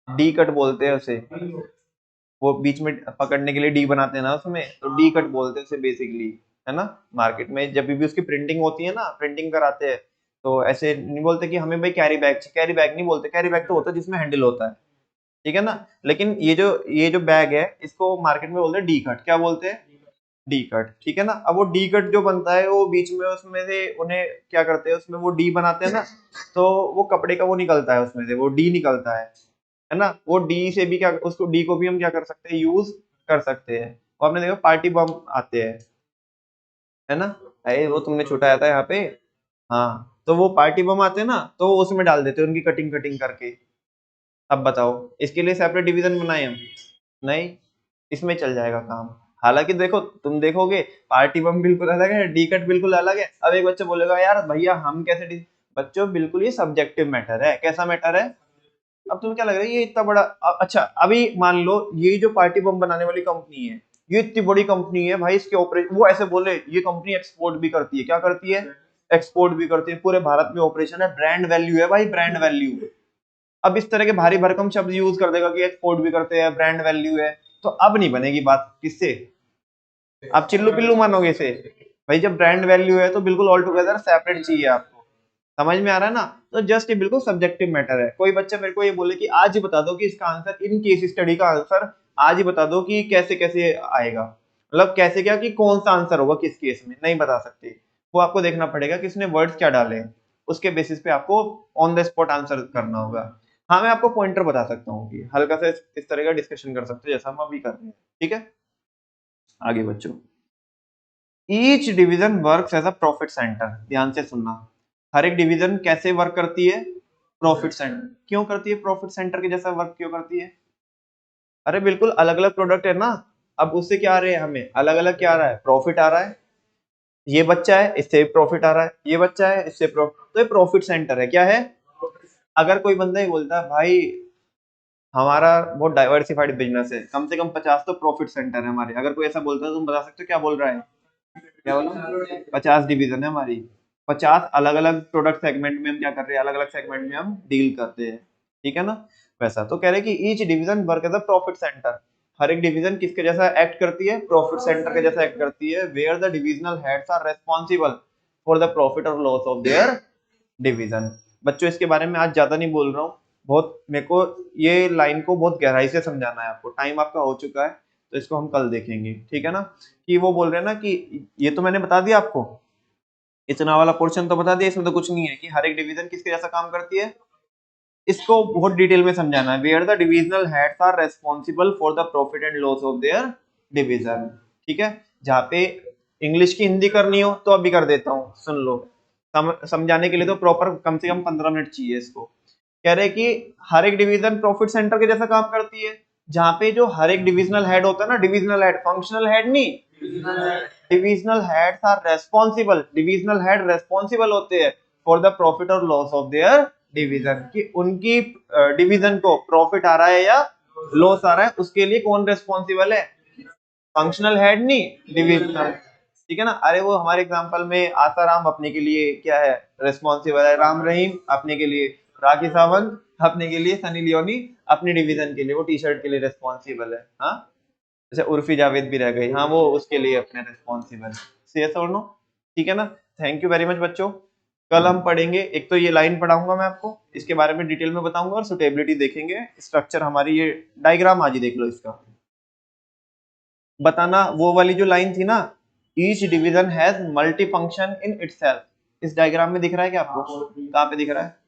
डी कट बोलते हैं उसे। वो बीच में पकड़ने के लिए डी बनाते हैं ना उसमें, तो डी कट बोलते हैं उसे बेसिकली, है ना। मार्केट में जब भी उसकी प्रिंटिंग होती है ना, प्रिंटिंग कराते हैं, तो ऐसे नहीं बोलते कि हमें भाई कैरी बैग, कैरी बैग नहीं बोलते, कैरी बैग तो होता है जिसमें हैंडल होता है, ठीक है ना। लेकिन ये जो बैग है, इसको मार्केट में बोलते हैं डी कट। क्या बोलते हैं, डी कट, ठीक है ना। अब वो डी कट जो बनता है, वो बीच में उसमें से उन्हें क्या करते हैं, उसमें वो डी बनाते हैं ना, तो वो कपड़े का वो निकलता है, उसमें से वो डी निकलता है ना। वो डी से भी क्या, उसको डी को भी हम क्या कर सकते हैं, यूज कर सकते हैं। और आपने देखा पार्टी बम आते हैं, है ना, अरे वो तुमने छुटाया था यहाँ पे, हाँ, तो वो पार्टी बम आते हैं ना, तो वो उसमें डाल देते हैं उनकी कटिंग कटिंग करके। अब बताओ, इसके लिए सेपरेट डिवीजन बनाए हम, नहीं, इसमें चल जाएगा काम। हालांकि देखो, तुम देखोगे पार्टी बम बिल्कुल अलग है, डी कट बिल्कुल अलग है। अब एक बच्चा बोलेगा यार भैया हम कैसे बच्चों बिल्कुल ये सब्जेक्टिव मैटर है। कैसा मैटर है, अब तुम्हें क्या लग रहा है ये इतना बड़ा, अच्छा अभी मान लो ये जो पार्टी बम बनाने वाली कंपनी है, ये इतनी बड़ी कंपनी है भाई, इसके ऑपरेशन, वो ऐसे बोले ये कंपनी एक्सपोर्ट भी करती है। क्या करती है, एक्सपोर्ट भी करती है, पूरे भारत में ऑपरेशन है, ब्रांड वैल्यू है भाई, ब्रांड वैल्यू। अब इस तरह के भारी भरकम शब्द यूज कर देगा कि एक्सपोर्ट भी करते हैं, ब्रांड वैल्यू है, तो अब नहीं बनेगी बात, किससे, आप चिल्लू पिल्लू मानोगे इसे। भाई जब ब्रांड वैल्यू है तो बिल्कुल ऑल टुगेदर सेपरेट चाहिए आपको, समझ में आ रहा है ना। तो जस्ट ये बिल्कुल सब्जेक्टिव मैटर है। कोई बच्चा मेरे को ये बोले कि आज ही बता दो कि इसका आंसर, इन केस स्टडी का आंसर आज ही बता दो कि कैसे कैसे आएगा, मतलब कैसे क्या, कि कौन सा आंसर होगा किस केस में, नहीं बता सकते। वो आपको देखना पड़ेगा कि इसने वर्ड्स क्या डाले हैं, उसके बेसिस पे आपको ऑन द स्पॉट आंसर करना होगा। हाँ, मैं आपको पॉइंटर बता सकता हूँ कि हल्का सा इस तरह का डिस्कशन कर सकते हैं जैसा हम अभी कर रहे हैं, ठीक है। आगे बच्चों, each division works as a profit centre. ध्यान से सुनना, हर एक डिवीजन कैसे वर्क करती है, प्रॉफिट सेंटर। क्यों करती है, प्रॉफिट सेंटर के जैसा वर्क क्यों करती है, अरे बिल्कुल अलग अलग प्रोडक्ट है ना। अब उससे क्या आ रहे हैं हमें, अलग अलग क्या आ रहा है, प्रॉफिट आ रहा है। ये बच्चा है, इससे प्रॉफिट आ रहा है, ये बच्चा है, इससे प्रॉफिट, तो ये प्रॉफिट सेंटर है। क्या है, अगर कोई बंदा ही बोलता है भाई हमारा बहुत डाइवर्सिफाइड बिजनेस है, कम से कम 50 तो प्रॉफिट सेंटर है हमारे, अगर कोई ऐसा बोलता है तो तुम बता सकते हो क्या बोल रहा है, क्या बोला, 50 डिवीजन है हमारी, 50 अलग अलग प्रोडक्ट सेगमेंट में हम क्या कर रहे हैं, अलग अलग सेगमेंट में हम डील करते हैं, ठीक है ना। वैसा तो कह रहे कि each division work as a profit centre. हर एक डिवीजन किसके जैसा एक्ट करती है, प्रॉफिट सेंटर के जैसा एक्ट करती है, where the divisional heads are responsible for the profit और लॉस ऑफ देयर डिवीजन। बच्चों इसके बारे में आज ज्यादा नहीं बोल रहा हूँ, बहुत मेरे को ये लाइन को बहुत गहराई से समझाना है आपको, टाइम आपका हो चुका है तो इसको हम कल देखेंगे, ठीक है ना। कि वो बोल रहे हैं ना कि ये तो मैंने बता दिया आपको, इतना वाला पोर्शन तो बता दिया, इसमें तो कुछ नहीं है कि हर एक डिवीजन किसके जैसा काम करती है, इसको बहुत डिटेल में समझाना है। Where the divisional heads are responsible for the profit and loss of their division, ठीक है। जहाँ पे इंग्लिश की हिंदी करनी हो तो अभी कर देता हूँ, सुन लो। समझाने के लिए तो प्रॉपर कम से कम 15 मिनट चाहिए इसको। कह रहे कि हर एक डिवीजन प्रॉफिट सेंटर के जैसा काम करती है, जहाँ पे जो हर एक डिविजनल हेड होता है ना, डिविजनल हेड, फंक्शनल हेड नहीं, divisional heads are responsible, divisional head responsible होते हैं फॉर द प्रॉफिट और लॉस ऑफ देयर डिवीजन, कि उनकी डिवीजन को प्रॉफिट आ रहा है या लॉस आ रहा है उसके लिए कौन रेस्पॉन्सिबल है, फंक्शनल हेड नहीं डिविजनल, ठीक है ना। अरे वो हमारे एग्जांपल में आसाराम अपने के लिए क्या है, रेस्पॉन्सिबल है, राम रहीम अपने के लिए, राखी सावंत अपने के लिए, सनी लियोनी अपनी डिवीजन के लिए वो टी शर्ट के लिए रेस्पॉन्सिबल है। हाँ, जैसे उर्फी जावेद भी रह गई, हाँ वो उसके लिए अपने रिस्पॉन्सिबल है, यस और नो, ठीक है ना। थैंक यू वेरी मच बच्चों। कल हम पढ़ेंगे, एक तो ये लाइन पढ़ाऊंगा मैं आपको, इसके बारे में डिटेल में बताऊंगा, और सुटेबिलिटी देखेंगे, स्ट्रक्चर हमारी ये डायग्राम आज ही देख लो इसका। बताना वो वाली जो लाइन थी ना, each division has multi function in itself, इस डायग्राम में दिख रहा है क्या आपको, कहाँ पे दिख रहा है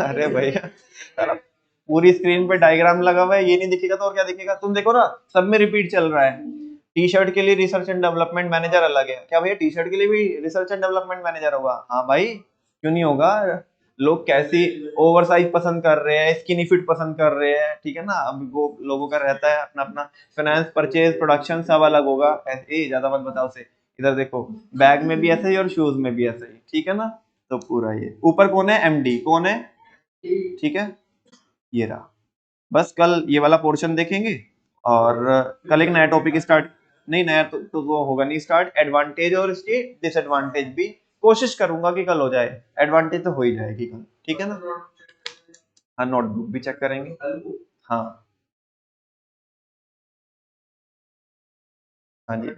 अरे भैया सारा पूरी स्क्रीन पे डायग्राम लगा हुआ है, ये नहीं दिखेगा तो और क्या दिखेगा, तुम देखो ना सब में रिपीट चल रहा है। टी शर्ट के लिए रिसर्च एंड डेवलपमेंट मैनेजर अलग है क्या भैया, टी शर्ट के लिए भी रिसर्च एंड डेवलपमेंट मैनेजर होगा, हाँ भाई क्यों नहीं होगा। लोग कैसी ओवर साइज पसंद कर रहे हैं, स्किनी फिट पसंद कर रहे हैं, ठीक है ना। अब वो लोगों का रहता है अपना अपना, फाइनेंस परचेज प्रोडक्शन सब अलग होगा, ऐसे ज्यादा मत बताओ से। इधर देखो बैग में भी ऐसे ही और शूज में भी ऐसे ही, ठीक है ना। तो पूरा ये ऊपर कौन है, एमडी कौन है, ठीक है, ये रहा। बस कल ये वाला पोर्शन देखेंगे, और कल एक नया टॉपिक स्टार्ट, नहीं नया तो वो होगा नहीं स्टार्ट, एडवांटेज और इसके डिसएडवांटेज भी कोशिश करूंगा कि कल हो जाए, एडवांटेज तो हो ही जाएगी कल, ठीक है ना। हाँ नोटबुक भी चेक करेंगे, हाँ हाँ जी।